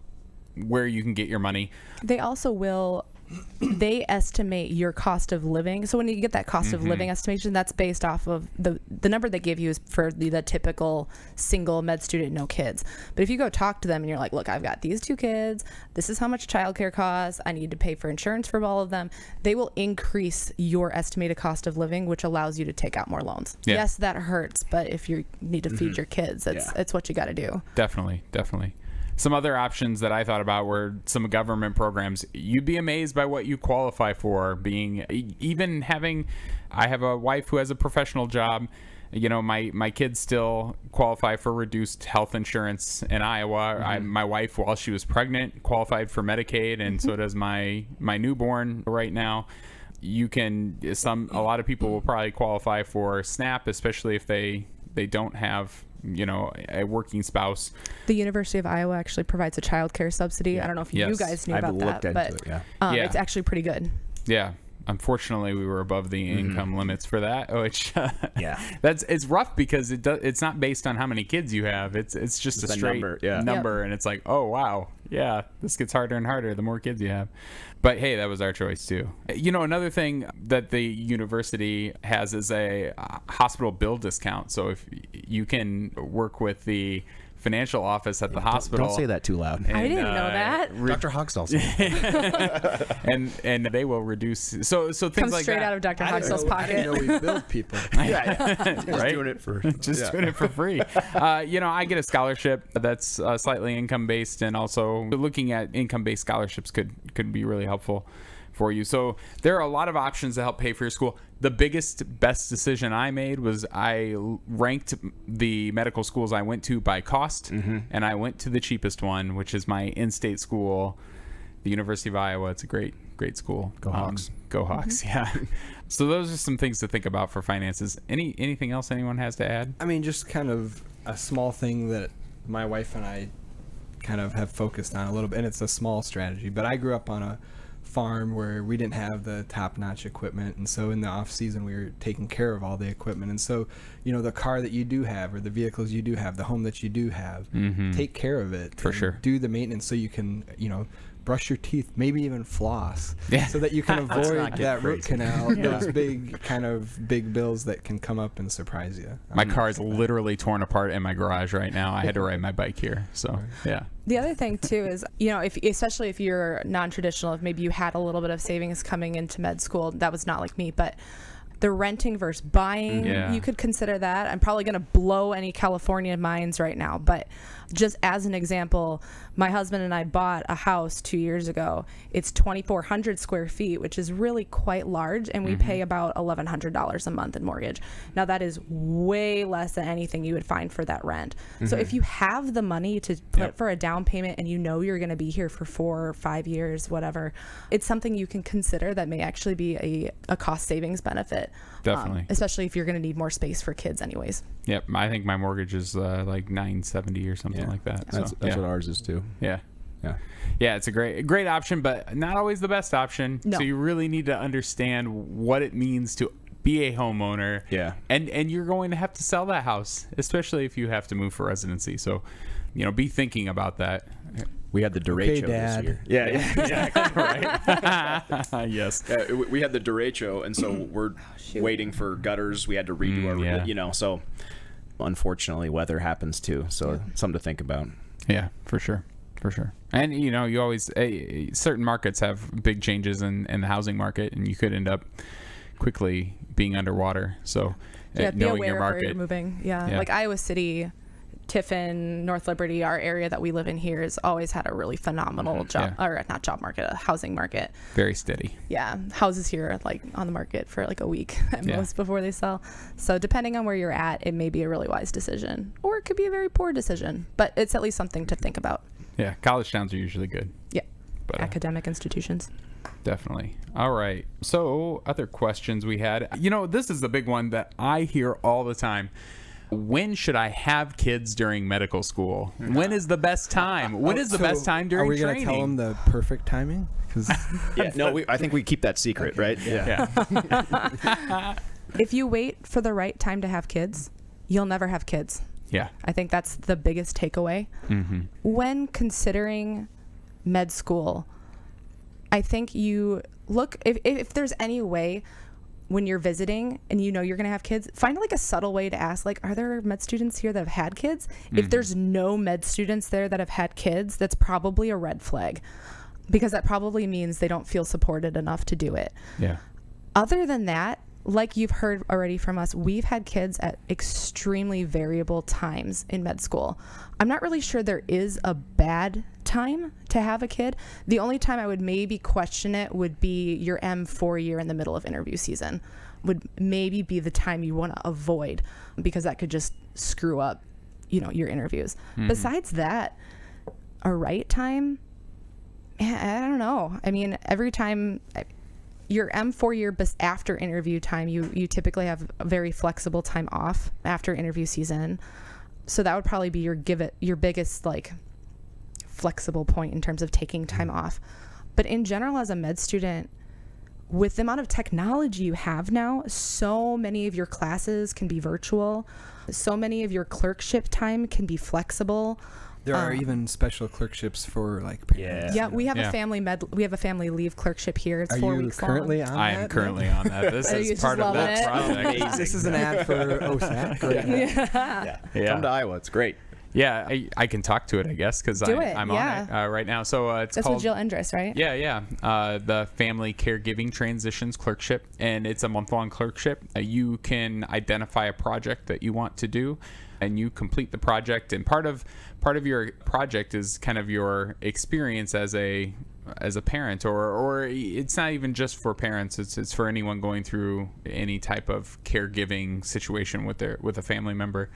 where you can get your money. They also will, they estimate your cost of living. So when you get that cost of living estimation, that's based off of the number they give you is for the typical single med student, no kids. But if you go talk to them and you're like, look, I've got these 2 kids, this is how much childcare costs, I need to pay for insurance for all of them, they will increase your estimated cost of living, which allows you to take out more loans. Yeah. Yes, that hurts, but if you need to feed your kids, it's what you got to do. Definitely. Some other options that I thought about were some government programs. You'd be amazed by what you qualify for. I have a wife who has a professional job. You know, my kids still qualify for reduced health insurance in Iowa. My wife, while she was pregnant, qualified for Medicaid, and so does my newborn right now. A lot of people will probably qualify for SNAP, especially if they don't have, you know, a working spouse. The University of Iowa actually provides a child care subsidy. I don't know if you guys knew about that, but it's actually pretty good. Yeah. Unfortunately, we were above the income limits for that, which it's rough because it's not based on how many kids you have. It's just a straight number, and it's like, oh wow, yeah, this gets harder and harder the more kids you have. But hey, that was our choice too. You know, another thing that the university has is a hospital bill discount. So if you can work with the financial office at the hospital. Don't say that too loud. I didn't know that. Dr. Haugsdal. and they will reduce. So things comes like straight that. out of Dr. Haugsdal's pocket. I didn't know we billed people. Right? Doing it for doing it for free. You know, I get a scholarship that's slightly income based, and also looking at income based scholarships could be really helpful for you. So there are a lot of options to help pay for your school. The best decision I made was I ranked the medical schools I went to by cost, and I went to the cheapest one, which is my in-state school, the University of Iowa. It's a great school. Go Hawks. Go Hawks, yeah. So those are some things to think about for finances. Anything else anyone has to add? I mean, just kind of a small thing that my wife and I kind of have focused on a little bit, and it's a small strategy, but I grew up on a farm where we didn't have the top-notch equipment, and so in the off season we were taking care of all the equipment. And so, you know, the car that you do have, or the vehicles you do have, the home that you do have, take care of it for sure. Do the maintenance so you can, you know, brush your teeth, maybe even floss, Yeah. so that you can avoid that root canal, Yeah. those big bills that can come up and surprise you. My car is literally torn apart in my garage right now. I had to ride my bike here. So, yeah. The other thing too is, you know, especially if you're non-traditional, if maybe you had a little bit of savings coming into med school, that was not like me, but the renting versus buying, you could consider that. I'm probably going to blow any California minds right now, but just as an example, my husband and I bought a house 2 years ago. It's 2,400 square feet, which is really quite large, and we pay about $1,100 a month in mortgage. Now that is way less than anything you would find for that rent. So if you have the money to put for a down payment, and you know you're going to be here for 4 or 5 years, whatever, it's something you can consider that may actually be a cost savings benefit. Definitely. Especially if you're going to need more space for kids anyways. Yep. I think my mortgage is like $970 or something like that. That's So, what ours is too. Yeah. Yeah. It's a great option, but not always the best option. No. So you really need to understand what it means to be a homeowner. Yeah. And you're going to have to sell that house, especially if you have to move for residency. So, you know, be thinking about that. We had the derecho Dad. this year. Yeah, exactly. Right. Yes. We had the derecho, and so we're waiting for gutters. We had to redo our, you know, so unfortunately weather happens too. So something to think about. Yeah, for sure. And, you know, you always, certain markets have big changes in the housing market, and you could end up quickly being underwater. So Be knowing aware your of where market. you're moving. Yeah. Like Iowa City, Tiffin, North Liberty, our area that we live in here has always had a really phenomenal housing market. Very steady. Yeah. Houses here are like on the market for like a week at most before they sell. So depending on where you're at, it may be a really wise decision, or it could be a very poor decision, but it's at least something to think about. Yeah. College towns are usually good. Yeah. But, academic institutions. Definitely. All right. So other questions we had, you know, this is the big one that I hear all the time. When should I have kids during medical school? When is the best time? When is the best time during training? Are we going to tell them the perfect timing? I think we keep that secret, right? Yeah. If you wait for the right time to have kids, you'll never have kids. Yeah. I think that's the biggest takeaway. When considering med school, I think you look, if there's any way when you're visiting and you know you're going to have kids, find like a subtle way to ask, like, are there med students here that have had kids? If there's no med students there that have had kids, that's probably a red flag, because that probably means they don't feel supported enough to do it. Yeah. Other than that, like you've heard already from us, we've had kids at extremely variable times in med school. I'm not really sure there is a bad time to have a kid. The only time I would maybe question it would be your M4 year in the middle of interview season would maybe be the time you want to avoid, because that could just screw up, you know, your interviews. Besides that, a right time, I don't know. I mean, every time your M4 year after interview time, you typically have a very flexible time off after interview season. So that would probably be your biggest like flexible point in terms of taking time off. But in general, as a med student, with the amount of technology you have now, so many of your classes can be virtual. So many of your clerkship time can be flexible. There are even special clerkships for like parents. Yeah, we have a family leave clerkship here. It's 4 weeks long. Are you currently on that? I am currently on that. This is part of that project. This is an ad for OSAC. Come to Iowa. It's great. Yeah, I can talk to it, I guess, because I'm on it right now. So it's That's called, with Jill Endress, right? Yeah. The Family Caregiving Transitions Clerkship, and it's a month-long clerkship. You can identify a project that you want to do, and you complete the project. And part of your project is kind of your experience as a as a parent, or it's not even just for parents, it's for anyone going through any type of caregiving situation with a family member.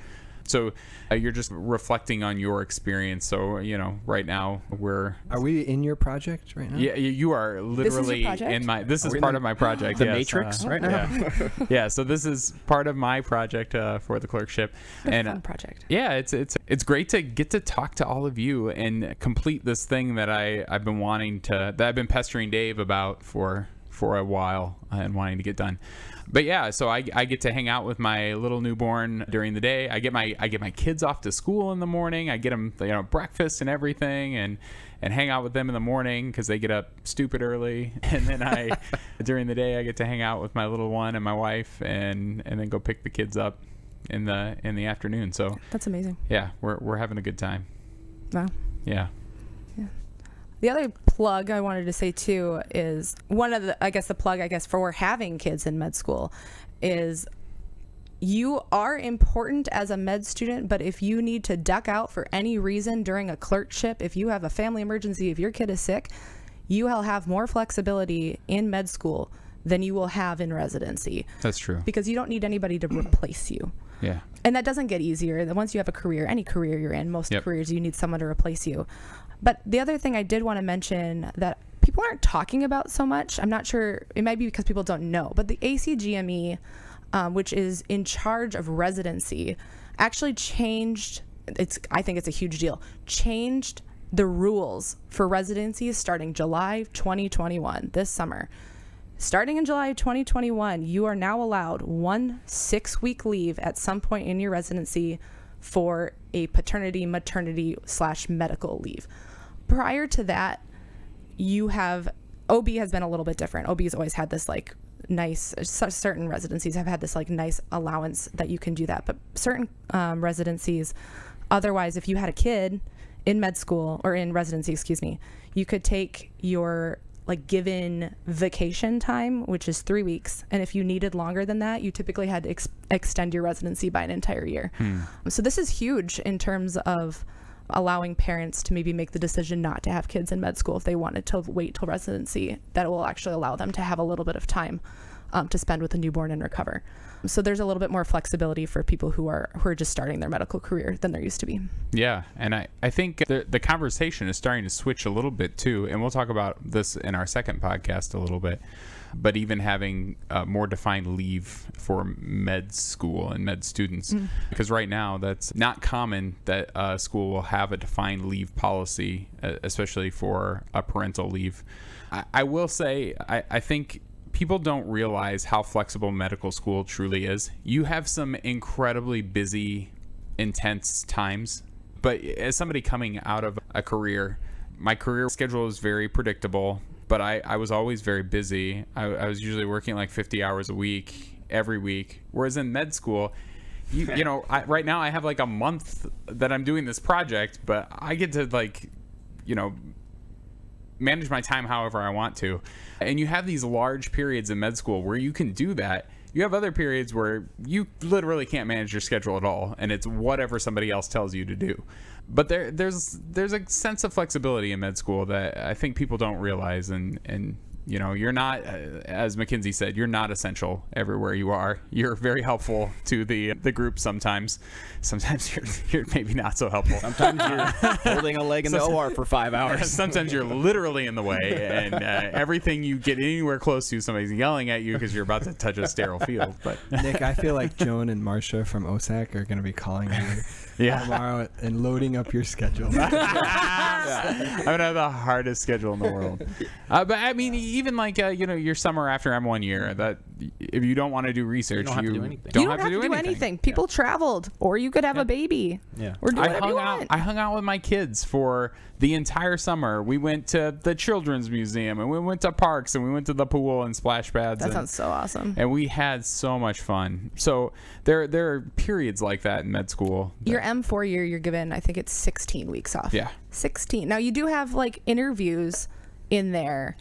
So you're just reflecting on your experience. So, right now Are we in your project right now? Yeah, you are literally this is part of my project. The Matrix right now? Yeah. Yeah, so this is part of my project for the clerkship. Fun project. Yeah, it's great to get to talk to all of you and complete this thing that I've been I've been pestering Dave about for a while and wanting to get done. But yeah, so I get to hang out with my little newborn during the day. I get my kids off to school in the morning. I get them breakfast and everything, and hang out with them in the morning because they get up stupid early. And then during the day I get to hang out with my little one and my wife, and then go pick the kids up in the afternoon. So that's amazing. Yeah, we're having a good time. Wow. Yeah. The other plug I wanted to say too is the plug for having kids in med school is you are important as a med student, but if you need to duck out for any reason during a clerkship, if you have a family emergency, if your kid is sick, you will have more flexibility in med school than you will have in residency. That's true. Because you don't need anybody to replace you. Yeah. And that doesn't get easier. Once you have a career, any career you're in, most careers, you need someone to replace you. But the other thing I did want to mention that people aren't talking about so much, I'm not sure, it might be because people don't know, but the ACGME, which is in charge of residency, actually changed, I think it's a huge deal, changed the rules for residencies starting July 2021, this summer. Starting in July 2021, you are now allowed 1 6-week leave at some point in your residency for a paternity, maternity / medical leave. Prior to that, OB has been a little bit different. OB has always had this nice, certain residencies have had this nice allowance that you can do that. But certain residencies, otherwise, if you had a kid in med school or in residency, you could take your given vacation time, which is 3 weeks. And if you needed longer than that, you typically had to extend your residency by an entire year. So this is huge in terms of allowing parents to maybe make the decision not to have kids in med school if they wanted to wait till residency. That will actually allow them to have a little bit of time to spend with a newborn and recover. So there's a little bit more flexibility for people who are just starting their medical career than there used to be. Yeah, and I think the conversation is starting to switch a little bit too, and we'll talk about this in our second podcast a little bit, but even having more defined leave for med school and med students, because right now that's not common that a school will have a defined leave policy, especially for a parental leave. I will say, I think people don't realize how flexible medical school truly is. You have some incredibly busy, intense times, but as somebody coming out of a career, my career schedule is very predictable, but I was always very busy. I was usually working 50 hours a week, every week, whereas in med school, right now I have a month that I'm doing this project, but I get to manage my time however I want to. And you have these large periods in med school where you can do that. You have other periods where you literally can't manage your schedule at all, and it's whatever somebody else tells you to do. But there's a sense of flexibility in med school that I think people don't realize, and you're not, as Mackenzie said, you're not essential everywhere you are. You're very helpful to the group sometimes. Sometimes you're maybe not so helpful. Sometimes you're holding a leg in the OR for 5 hours. Sometimes you're literally in the way, and everything you get anywhere close to, somebody's yelling at you because you're about to touch a sterile field. But Nick, I feel like Joan and Marcia from OSAC are going to be calling you tomorrow and loading up your schedule. I'm going to have the hardest schedule in the world. But I mean, even your summer after M1 year, that if you don't want to do research, you don't have to do anything. People traveled, or you could have a baby. Yeah. Or do whatever you want. I hung out with my kids for the entire summer. We went to the Children's Museum, and we went to parks, and we went to the pool and splash pads. That sounds so awesome. And we had so much fun. So there are periods like that in med school. Your M4 year, you're given, I think it's 16 weeks off. Yeah. 16. Now, you do have interviews in there.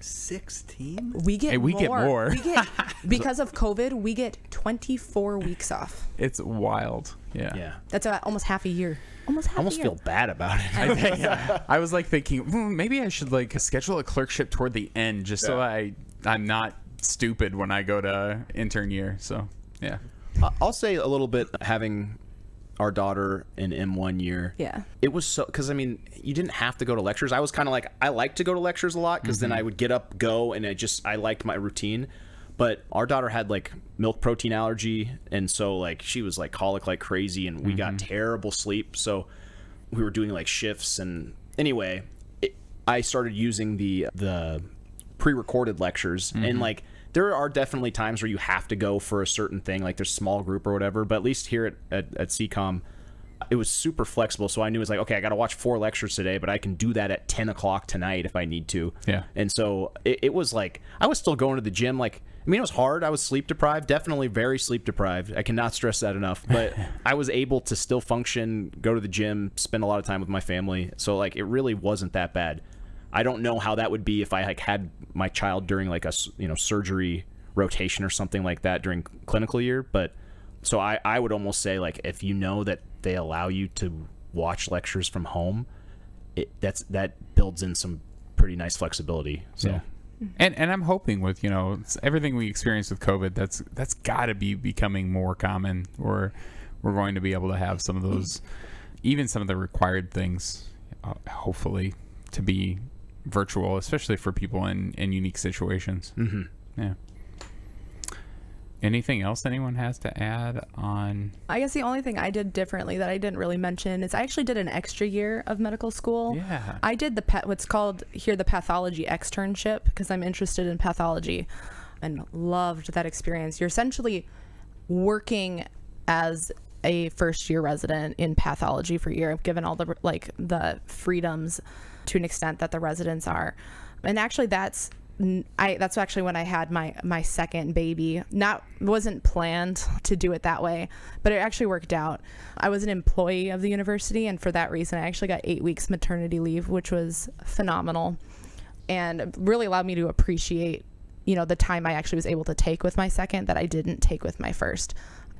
16? We get we get more. We get, because of COVID, we get 24 weeks off. It's wild. Yeah. Yeah. That's almost half a year. Almost half I almost a year. feel bad about it. I was like thinking, maybe I should like schedule a clerkship toward the end just so I'm not stupid when I go to intern year. So, yeah. I'll say a little bit having our daughter in M1 year. Yeah. It was so, because I mean, you didn't have to go to lectures. I was kind of like, I like to go to lectures a lot because then I would get up, go, and I liked my routine. But our daughter had like milk protein allergy, and so like she was like colic like crazy, and we got terrible sleep. So we were doing like shifts, and anyway, I started using the pre-recorded lectures, and like there are definitely times where you have to go for a certain thing, like there's small group or whatever. But at least here at CCOM, it was super flexible. So I knew it was like, okay, I got to watch 4 lectures today, but I can do that at 10 o'clock tonight if I need to. Yeah. And so it was like, I was still going to the gym. Like, I mean, it was hard. I was sleep deprived, definitely very sleep deprived. I cannot stress that enough. But I was able to still function, go to the gym, spend a lot of time with my family. So like, it really wasn't that bad. I don't know how that would be if I like had my child during like a surgery rotation or something like that during clinical year. But so I would almost say like, if you know that they allow you to watch lectures from home, that builds in some pretty nice flexibility. So. Yeah. And I'm hoping with everything we experienced with COVID, that's got to be becoming more common, or we're going to be able to have some of those, even some of the required things, hopefully to be virtual, especially for people in unique situations. Yeah. Anything else anyone has to add on? I guess the only thing I did differently that I didn't really mention is I actually did an extra year of medical school. Yeah. I did what's called here the pathology externship, because I'm interested in pathology, and loved that experience. You're essentially working as a first year resident in pathology for a year, given all the freedoms to an extent that the residents are. And actually that's actually when I had my second baby. Wasn't planned to do it that way, but it actually worked out. I was an employee of the university, and for that reason I actually got 8 weeks maternity leave, which was phenomenal, and really allowed me to appreciate the time I actually was able to take with my second that I didn't take with my first.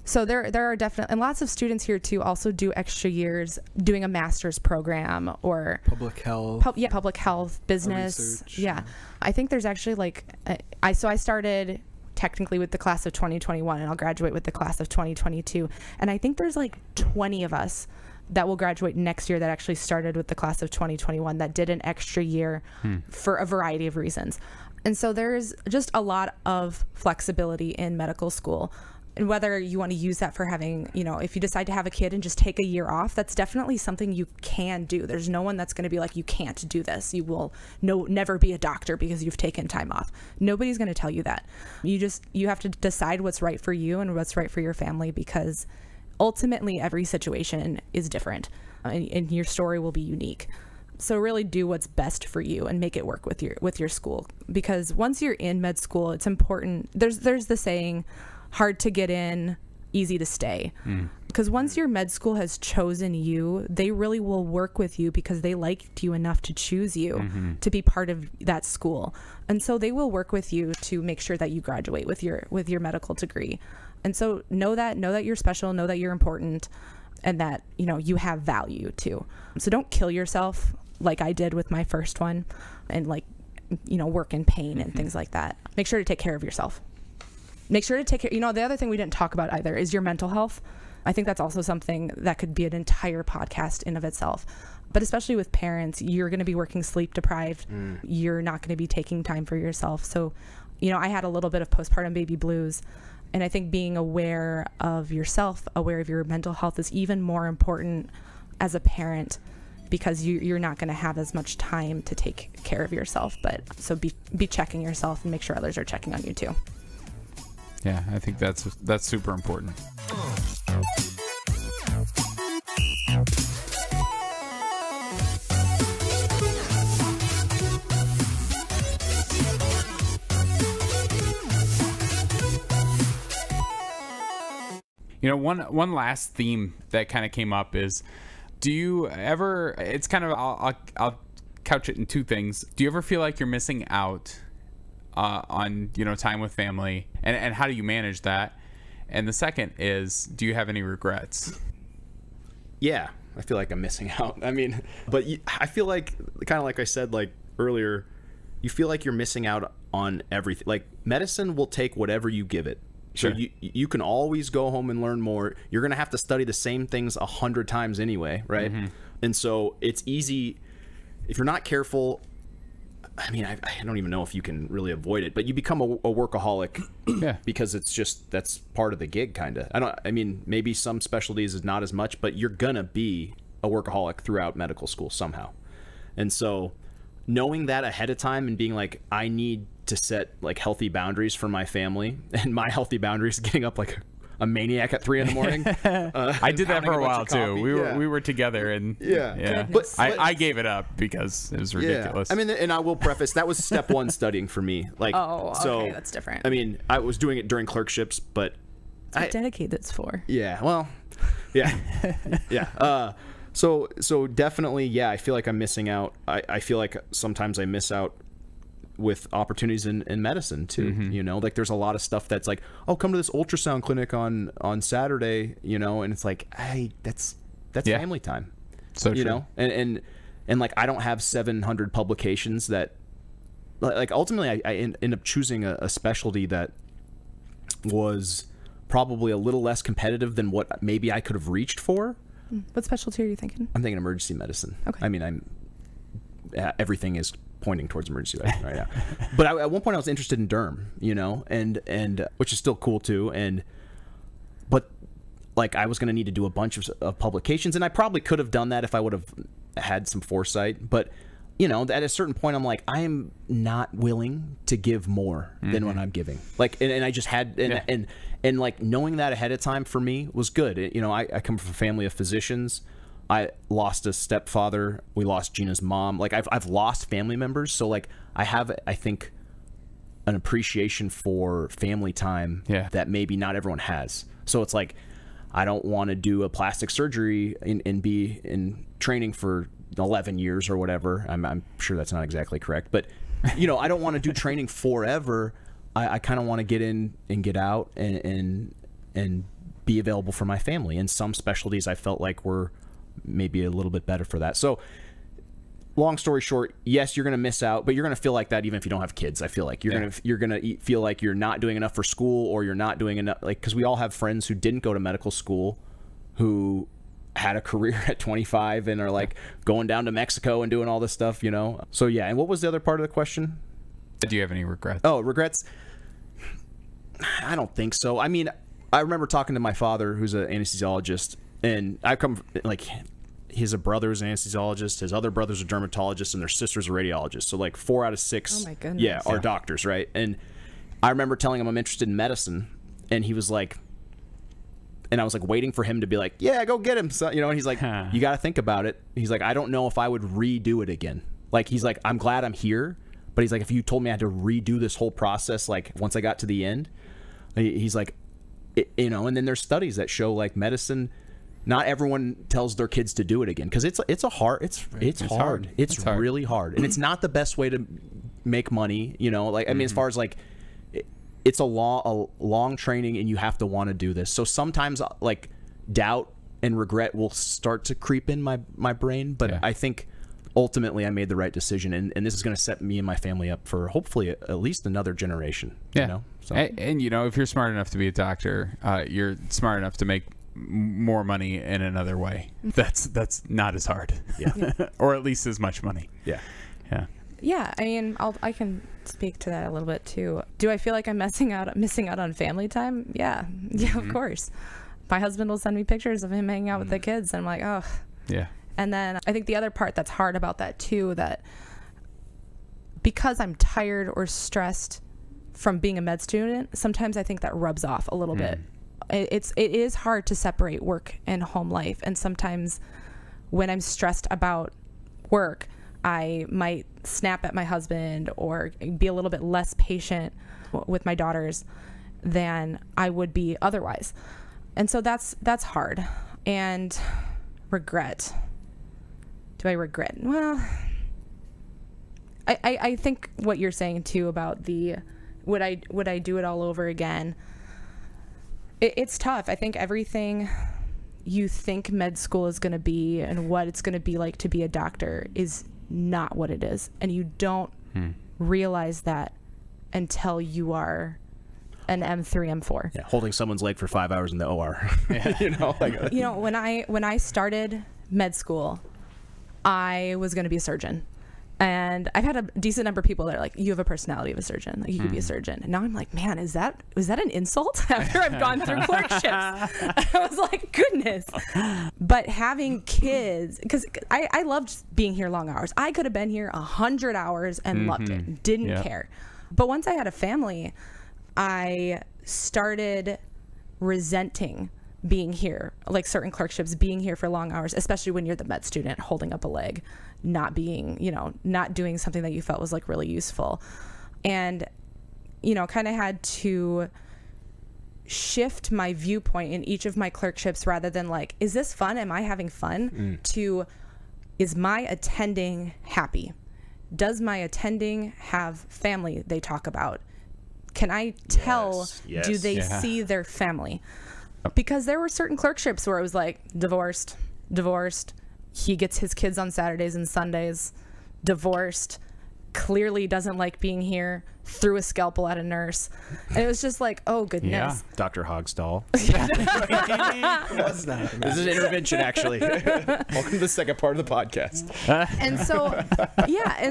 So there are definitely, and lots of students here too also do extra years doing a master's program or public health. Public health, business. Research. Yeah. I think there's actually I started technically with the class of 2021, and I'll graduate with the class of 2022. And I think there's 20 of us that will graduate next year that actually started with the class of 2021 that did an extra year for a variety of reasons. And so there's just a lot of flexibility in medical school. And whether you want to use that for having, if you decide to have a kid and just take a year off, that's definitely something you can do. There's no one that's going to be like, you can't do this. You will never be a doctor because you've taken time off. Nobody's going to tell you that. You have to decide what's right for you and what's right for your family, because ultimately every situation is different and your story will be unique. So really do what's best for you and make it work with your school, because once you're in med school, it's important. There's the saying, hard to get in, easy to stay. Because once your med school has chosen you, they really will work with you because they liked you enough to choose you to be part of that school. And so they will work with you to make sure that you graduate with your medical degree. And so know that you're special, know that you're important, and that you have value too. So don't kill yourself like I did with my first one, and work in pain and things like that. Make sure to take care of yourself. Make sure to take care. The other thing we didn't talk about either is your mental health. I think that's also something that could be an entire podcast in of itself. But especially with parents, you're going to be working sleep deprived. You're not going to be taking time for yourself. So, I had a little bit of postpartum baby blues. And I think being aware of yourself, aware of your mental health is even more important as a parent, because you're not going to have as much time to take care of yourself. But so be checking yourself and make sure others are checking on you too. Yeah, I think that's super important. One last theme that kind of came up is, do you ever, it's kind of, I'll couch it in two things. Do you ever feel like you're missing out on time with family, and how do you manage that? And the second is, do you have any regrets? Yeah, I feel like I'm missing out. I mean, but I feel like, kind of like I said like earlier, you feel like you're missing out on everything. Like, medicine will take whatever you give it. So Sure. you can always go home and learn more. You're going to have to study the same things 100 times anyway, right? And so it's easy, if you're not careful. I mean, I don't even know if you can really avoid it, but you become a workaholic. Yeah. Because it's just, that's part of the gig, kind of. I mean, maybe some specialties is not as much, but you're gonna be a workaholic throughout medical school somehow. And so knowing that ahead of time and being like, I need to set like healthy boundaries for my family, and my healthy boundaries is getting up like a maniac at 3 a.m. I did that for a while too. Yeah. We were together, and But I gave it up because it was ridiculous. I mean, and I will preface, that was step one studying for me. Like, okay, that's different. I mean, I was doing it during clerkships, but That's what dedicated for. yeah, well, yeah, yeah. So definitely, yeah, I feel like I'm missing out. I feel like sometimes I miss out with opportunities in medicine too. Like there's a lot of stuff that's like, oh, come to this ultrasound clinic on Saturday, and it's like, hey, that's family time. So true. And like, I don't have 700 publications that, like, ultimately I end up choosing a specialty that was probably a little less competitive than what maybe I could have reached for. What specialty are you thinking? I'm thinking emergency medicine. Okay. I mean, everything is pointing towards emergency medicine right now. But at one point I was interested in derm, and which is still cool too. But like, I was going to need to do a bunch of publications, and I probably could have done that if I would have had some foresight. But at a certain point, I'm like, I am not willing to give more than what I'm giving. Like, and I just had, and like, knowing that ahead of time for me was good. I come from a family of physicians. I lost a stepfather. We lost Gina's mom. Like, I've lost family members. So like, I have, I think, an appreciation for family time that maybe not everyone has. So it's like, I don't want to do a plastic surgery and be in training for 11 years or whatever. I'm sure that's not exactly correct, but I don't want to do training forever. I kind of want to get in and get out and be available for my family. And some specialties I felt like were maybe a little bit better for that. So long story short, yes, you're going to miss out, but you're going to feel like that even if you don't have kids. I feel like you're going to feel like you're not doing enough for school, or you're not doing enough, like, because we all have friends who didn't go to medical school who had a career at 25 and are like going down to Mexico and doing all this stuff, So yeah. And what was the other part of the question? Do you have any regrets? Oh, regrets? I don't think so. I mean, I remember talking to my father, who's an anesthesiologist, and I come like, his brother's an anesthesiologist, his other brother's a dermatologist, and their sister's a radiologist. So like 4 out of 6, oh my goodness, are doctors, right? And I remember telling him I'm interested in medicine, and he was like, and I was like waiting for him to be like, yeah, go get him, son. And he's like, you got to think about it. He's like, I don't know if I would redo it again. Like, he's like, I'm glad I'm here, but he's like, if you told me I had to redo this whole process, like once I got to the end, he's like, and then there's studies that show like medicine, not everyone tells their kids to do it again, because it's hard. It's hard. It's really hard, and it's not the best way to make money. Like, I mean, as far as like, it's a long training, and you have to want to do this. So sometimes like doubt and regret will start to creep in my brain, but I think ultimately I made the right decision, and this is going to set me and my family up for hopefully at least another generation. So. And if you're smart enough to be a doctor, you're smart enough to make more money in another way. That's not as hard. Or at least as much money. Yeah, I mean, I can speak to that a little bit too. Do I feel like I'm missing out on family time? Yeah, of course. My husband will send me pictures of him hanging out with the kids, and I'm like, oh. Yeah. And then I think the other part that's hard about that too, that because I'm tired or stressed from being a med student, sometimes I think that rubs off a little bit. It is hard to separate work and home life, and sometimes when I'm stressed about work, I might snap at my husband or be a little bit less patient with my daughters than I would be otherwise. And so that's hard. And regret. Do I regret? Well, I think what you're saying too about the would I do it all over again? It's tough. I think everything you think med school is going to be and what it's going to be like to be a doctor is not what it is, and you don't realize that until you are an M3, M4. Yeah, holding someone's leg for 5 hours in the OR. When I started med school, I was going to be a surgeon. And I've had a decent number of people that are like, you have a personality of a surgeon. Like, you could be a surgeon. And now I'm like, man, was that an insult after I've gone through clerkships? I was like, goodness. But having kids, because I loved being here long hours. I could have been here 100 hours and loved it. Didn't care. But once I had a family, I started resenting being here, like certain clerkships, being here for long hours, especially when you're the med student holding up a leg, not doing something that you felt was like really useful. And, kind of had to shift my viewpoint in each of my clerkships rather than like, is this fun? Am I having fun? To, is my attending happy? Does my attending have family they talk about? Can I tell, do they see their family? Because there were certain clerkships where it was like, divorced, he gets his kids on Saturdays and Sundays, divorced, clearly doesn't like being here, threw a scalpel at a nurse. And it was just like, oh, goodness. Yeah. Dr. Haugsdal. This is an intervention, actually. Welcome to the second part of the podcast. And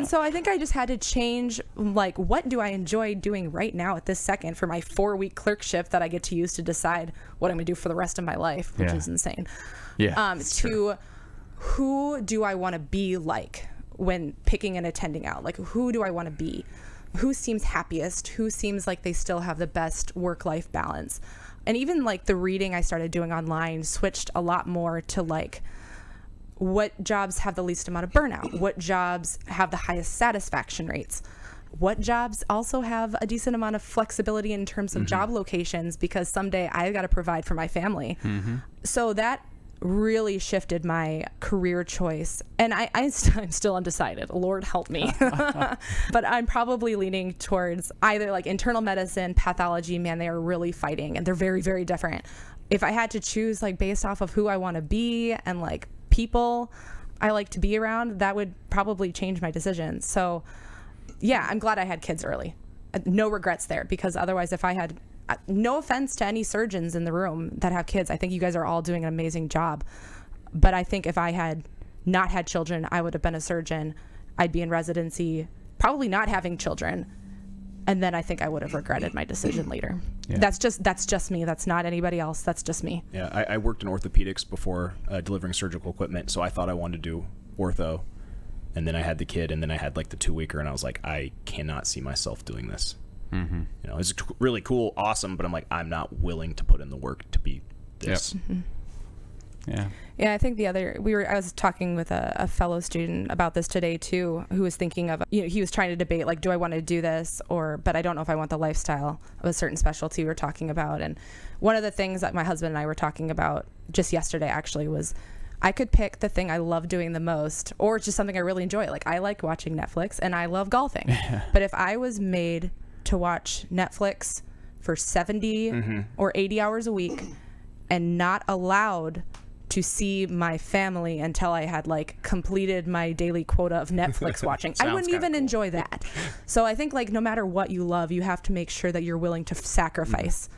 so I think I just had to change, like, what do I enjoy doing right now at this second for my 4-week clerkship that I get to use to decide what I'm going to do for the rest of my life, which is insane. Yeah. To who do I want to be like when picking and attending out? Like, who do I want to be? Who seems happiest? Who seems like they still have the best work-life balance? And even like the reading I started doing online switched a lot more to like, what jobs have the least amount of burnout? What jobs have the highest satisfaction rates? What jobs also have a decent amount of flexibility in terms of job locations? Because someday I've got to provide for my family. So that really shifted my career choice, and I'm still undecided. Lord help me. But I'm probably leaning towards either like internal medicine, pathology. Man, they are really fighting, and they're very, very different. If I had to choose like based off of who I want to be and like people I like to be around, that would probably change my decision. So yeah, I'm glad I had kids early. No regrets there, because otherwise if I had, no offense to any surgeons in the room that have kids, I think you guys are all doing an amazing job. But I think if I had not had children, I would have been a surgeon. I'd be in residency, probably not having children. And then I think I would have regretted my decision later. Yeah. That's just me. That's not anybody else. That's just me. Yeah, I worked in orthopedics before delivering surgical equipment, so I thought I wanted to do ortho. And then I had the kid, and then I had like the 2-weeker, and I was like, I cannot see myself doing this. It's really cool, awesome, but I'm like, I'm not willing to put in the work to be this. Yeah. Yeah, I think I was talking with a fellow student about this today too, who was thinking of, he was trying to debate like, do I want to do this but I don't know if I want the lifestyle of a certain specialty we're talking about. And one of the things that my husband and I were talking about just yesterday actually was, I could pick the thing I love doing the most, or it's just something I really enjoy. Like, I like watching Netflix and I love golfing. But if I was made to watch Netflix for 70 or 80 hours a week and not allowed to see my family until I had like completed my daily quota of Netflix watching, I wouldn't even enjoy that. So I think like no matter what you love, you have to make sure that you're willing to sacrifice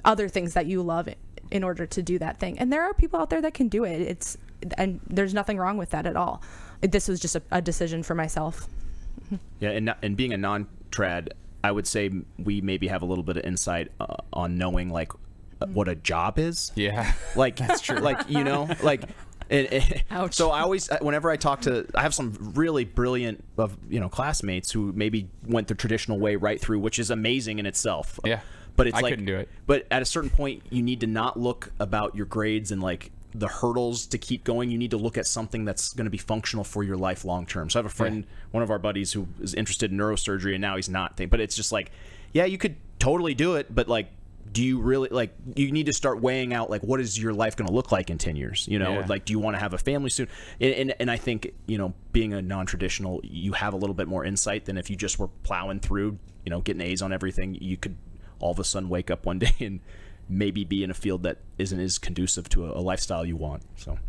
other things that you love in order to do that thing. And there are people out there that can do it. And there's nothing wrong with that at all. This was just a decision for myself. Yeah, and being a non-trad, I would say we maybe have a little bit of insight on knowing like what a job is. Yeah, like that's true. Like like. Ouch. So I always, whenever I talk to, I have some really brilliant classmates who maybe went the traditional way right through, which is amazing in itself. Yeah, but it's I like, couldn't do it. But at a certain point, you need to not look about your grades and like the hurdles to keep going. You need to look at something that's going to be functional for your life long term. So I have a friend, one of our buddies, who is interested in neurosurgery, and now he's not. But it's just like, yeah, you could totally do it, but like, do you really, like, you need to start weighing out, like, what is your life going to look like in 10 years? You know, like, do you want to have a family soon? And I think, you know, being a non-traditional, you have a little bit more insight than if you just were plowing through, you know, getting A's on everything. You could all of a sudden wake up one day and maybe be in a field that isn't as conducive to a lifestyle you want. So,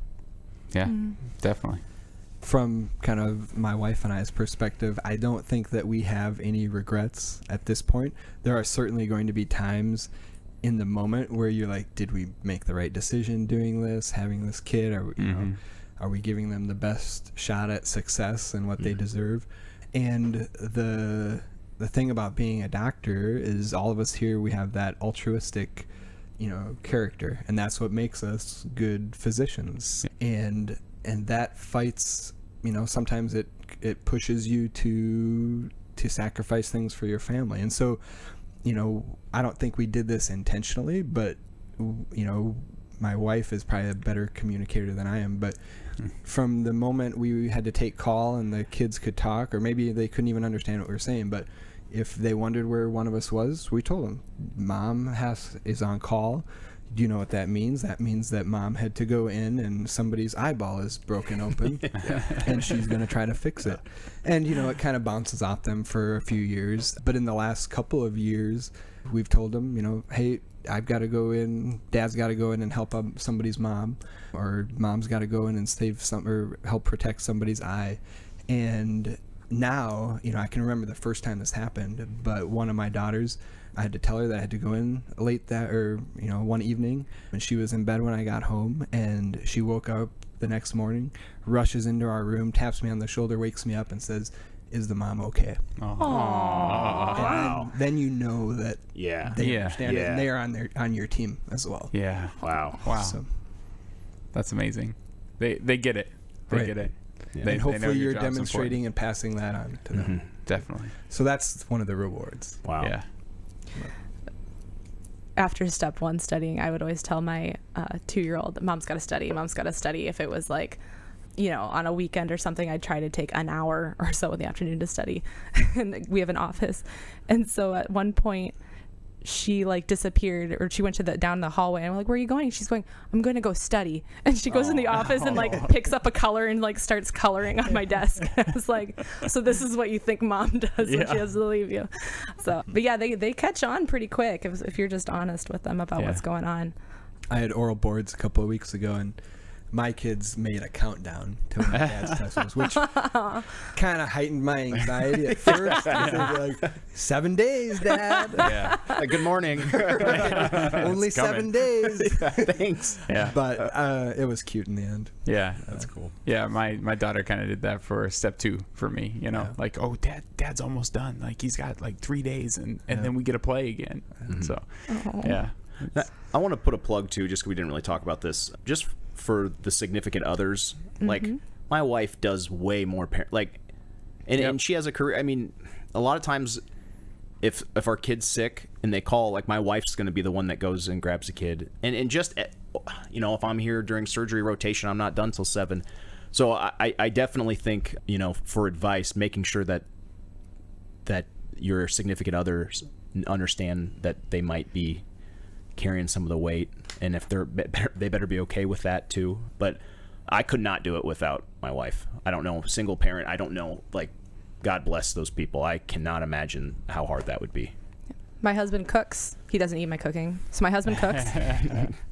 yeah, definitely. From kind of my wife and I's perspective, I don't think that we have any regrets at this point. There are certainly going to be times in the moment where you're like, did we make the right decision doing this, having this kid? Or, you know, are we giving them the best shot at success and what they deserve? And the thing about being a doctor is all of us here, we have that altruistic, you know, character, and that's what makes us good physicians. And that fights, you know, sometimes it pushes you to sacrifice things for your family. And so, you know, I don't think we did this intentionally, but, you know, my wife is probably a better communicator than I am, but from the moment we had to take call and the kids could talk, or maybe they couldn't even understand what we were saying, but if they wondered where one of us was, we told them, Mom is on call. Do you know what that means? That means that Mom had to go in and somebody's eyeball is broken open and she's going to try to fix it. And, you know, it kind of bounces off them for a few years. But in the last couple of years, we've told them, you know, hey, I've got to go in, Dad's got to go in and help somebody's mom, or Mom's got to go in and save some or help protect somebody's eye. And now, you know, I can remember the first time this happened, but one of my daughters, I had to tell her that I had to go in late one evening, and she was in bed when I got home, and she woke up the next morning, rushes into our room, taps me on the shoulder, wakes me up, and says, "Is the mom okay?" Wow. Then you know that they understand it, and they are on your team as well. Yeah. Wow. So, that's amazing. They get it. They get it. Yeah. And hopefully you're demonstrating and passing that on to them. Definitely. So that's one of the rewards. Wow. Yeah. After step 1 studying, I would always tell my 2-year-old, Mom's got to study. Mom's got to study. If it was like, you know, on a weekend or something, I'd try to take an hour or so in the afternoon to study. And we have an office. And so at one point, she like disappeared, or she went to down the hallway, and I'm like, where are you going? She's going, I'm going to go study. And she goes in the office and like picks up a color and like starts coloring on my desk. I was like, so this is what you think Mom does when she has to leave you. So, but yeah, they catch on pretty quick if you're just honest with them about what's going on. I had oral boards a couple of weeks ago, and my kids made a countdown to when my dad's test was, which kind of heightened my anxiety at first. They were like, 7 days, Dad. Yeah. Good morning. Only 7 days. Thanks. Yeah. But it was cute in the end. Yeah. That's cool. Yeah, my daughter kind of did that for step 2 for me, you know, like, oh, dad's almost done. Like, he's got like 3 days and then we get to play again. So, yeah. Now, I want to put a plug too, just because we didn't really talk about this, just for the significant others. Like, my wife does way more and she has a career. I mean, a lot of times if our kid's sick and they call, like, my wife's going to be the one that goes and grabs the kid, and just, you know, if I'm here during surgery rotation, I'm not done till 7. So I definitely think, you know, for advice, making sure that your significant others understand that they might be carrying some of the weight, and if they better be okay with that too. But I could not do it without my wife. I don't know, single parent, I don't know, like, God bless those people. I cannot imagine how hard that would be. My husband cooks. He doesn't eat my cooking. So my husband cooks.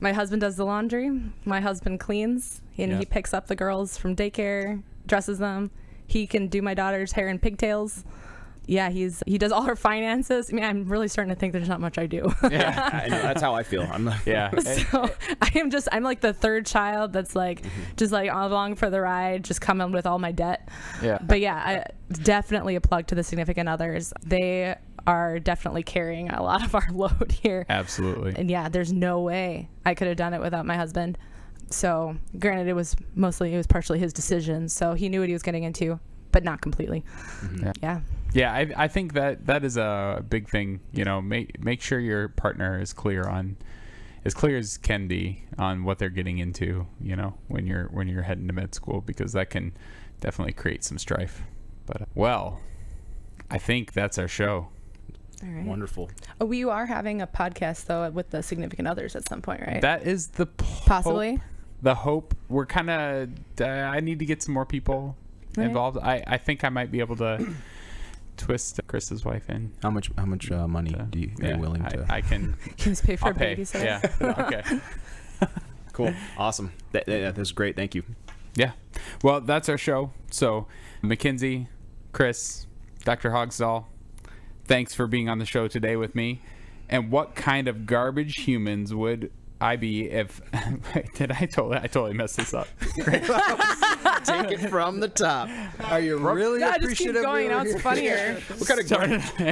My husband does the laundry. My husband cleans, and he picks up the girls from daycare, dresses them. He can do my daughter's hair and pigtails. Yeah, he does all her finances. I mean, I'm really starting to think there's not much I do. Yeah, I know, that's how I feel. So I'm like the third child that's like just like along for the ride, just coming with all my debt. Yeah. But yeah, definitely a plug to the significant others. They are definitely carrying a lot of our load here. Absolutely. And yeah, there's no way I could have done it without my husband. So granted, it was partially his decision. So he knew what he was getting into, but not completely. Yeah, I think that is a big thing. You know, make sure your partner is clear as can be on what they're getting into, you know, when you're heading to med school, because that can definitely create some strife. But well, I think that's our show. All right. Wonderful. Oh, you are having a podcast though with the significant others at some point, right? That is the Possibly. The hope. We're kind of. I need to get some more people involved. I think I might be able to twist Chris's wife in. How much money are you willing to? I can. Can you pay for I'll a pay. babysitter? Yeah. Okay. Cool. Awesome. That's great. Thank you. Yeah. Well, that's our show. So, Mackenzie, Chris, Dr. Haugsdal, thanks for being on the show today with me. And what kind of garbage humans would I be if... I totally messed this up. Take it from the top. Are you really Yeah, just keep appreciative? going. Now it's funnier. What kind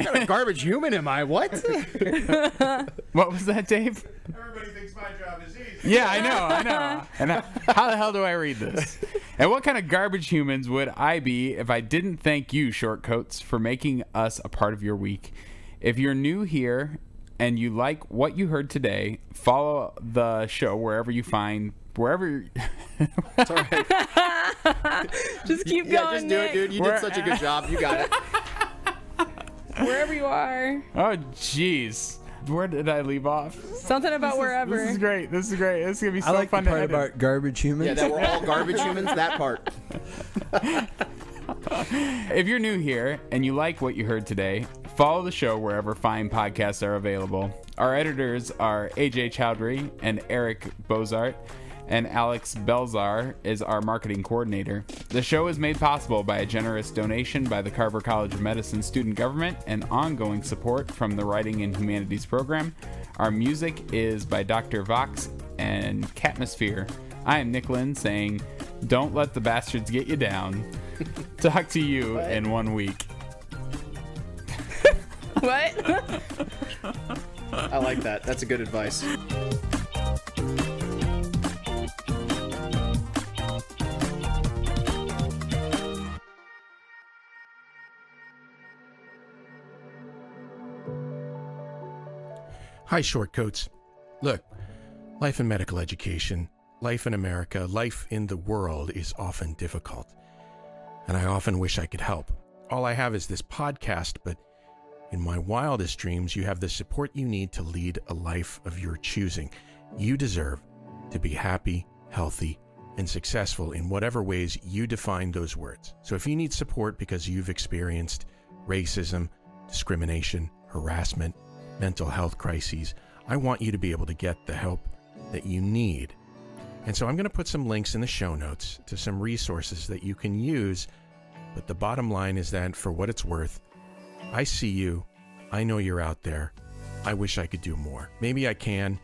of garbage human am I? What? What was that, Dave? Everybody thinks my job is easy. Yeah, I know. And how the hell do I read this? And what kind of garbage humans would I be if I didn't thank you, Shortcoats, for making us a part of your week? If you're new here and you like what you heard today, follow the show wherever you find... It's all right. Just keep Yeah, going, just do it, dude. You did such a good job. You got it. Wherever you are. Oh, jeez. Where did I leave off? Something about wherever. This is great. This is going to be so I like fun the to part edit. about garbage humans. Yeah, that we're all garbage humans. That part. If you're new here and you like what you heard today, follow the show wherever fine podcasts are available. Our editors are AJ Chowdhury and Eric Bozart, and Alex Belzar is our marketing coordinator. The show is made possible by a generous donation by the Carver College of Medicine student government and ongoing support from the Writing and Humanities program. Our music is by Dr. Vox and Catmosphere. I am Nick Lynn saying, don't let the bastards get you down. Talk to you in 1 week. What? I like that. That's a good advice. Hi, Shortcoats. Look, life in medical education, life in America, life in the world is often difficult. And I often wish I could help. All I have is this podcast, but in my wildest dreams, you have the support you need to lead a life of your choosing. You deserve to be happy, healthy, and successful in whatever ways you define those words. So if you need support because you've experienced racism, discrimination, harassment, mental health crises, I want you to be able to get the help that you need. And so I'm going to put some links in the show notes to some resources that you can use. But the bottom line is that for what it's worth, I see you. I know you're out there. I wish I could do more. Maybe I can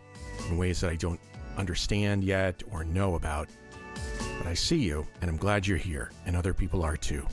in ways that I don't understand yet or know about. But I see you, and I'm glad you're here, and other people are too.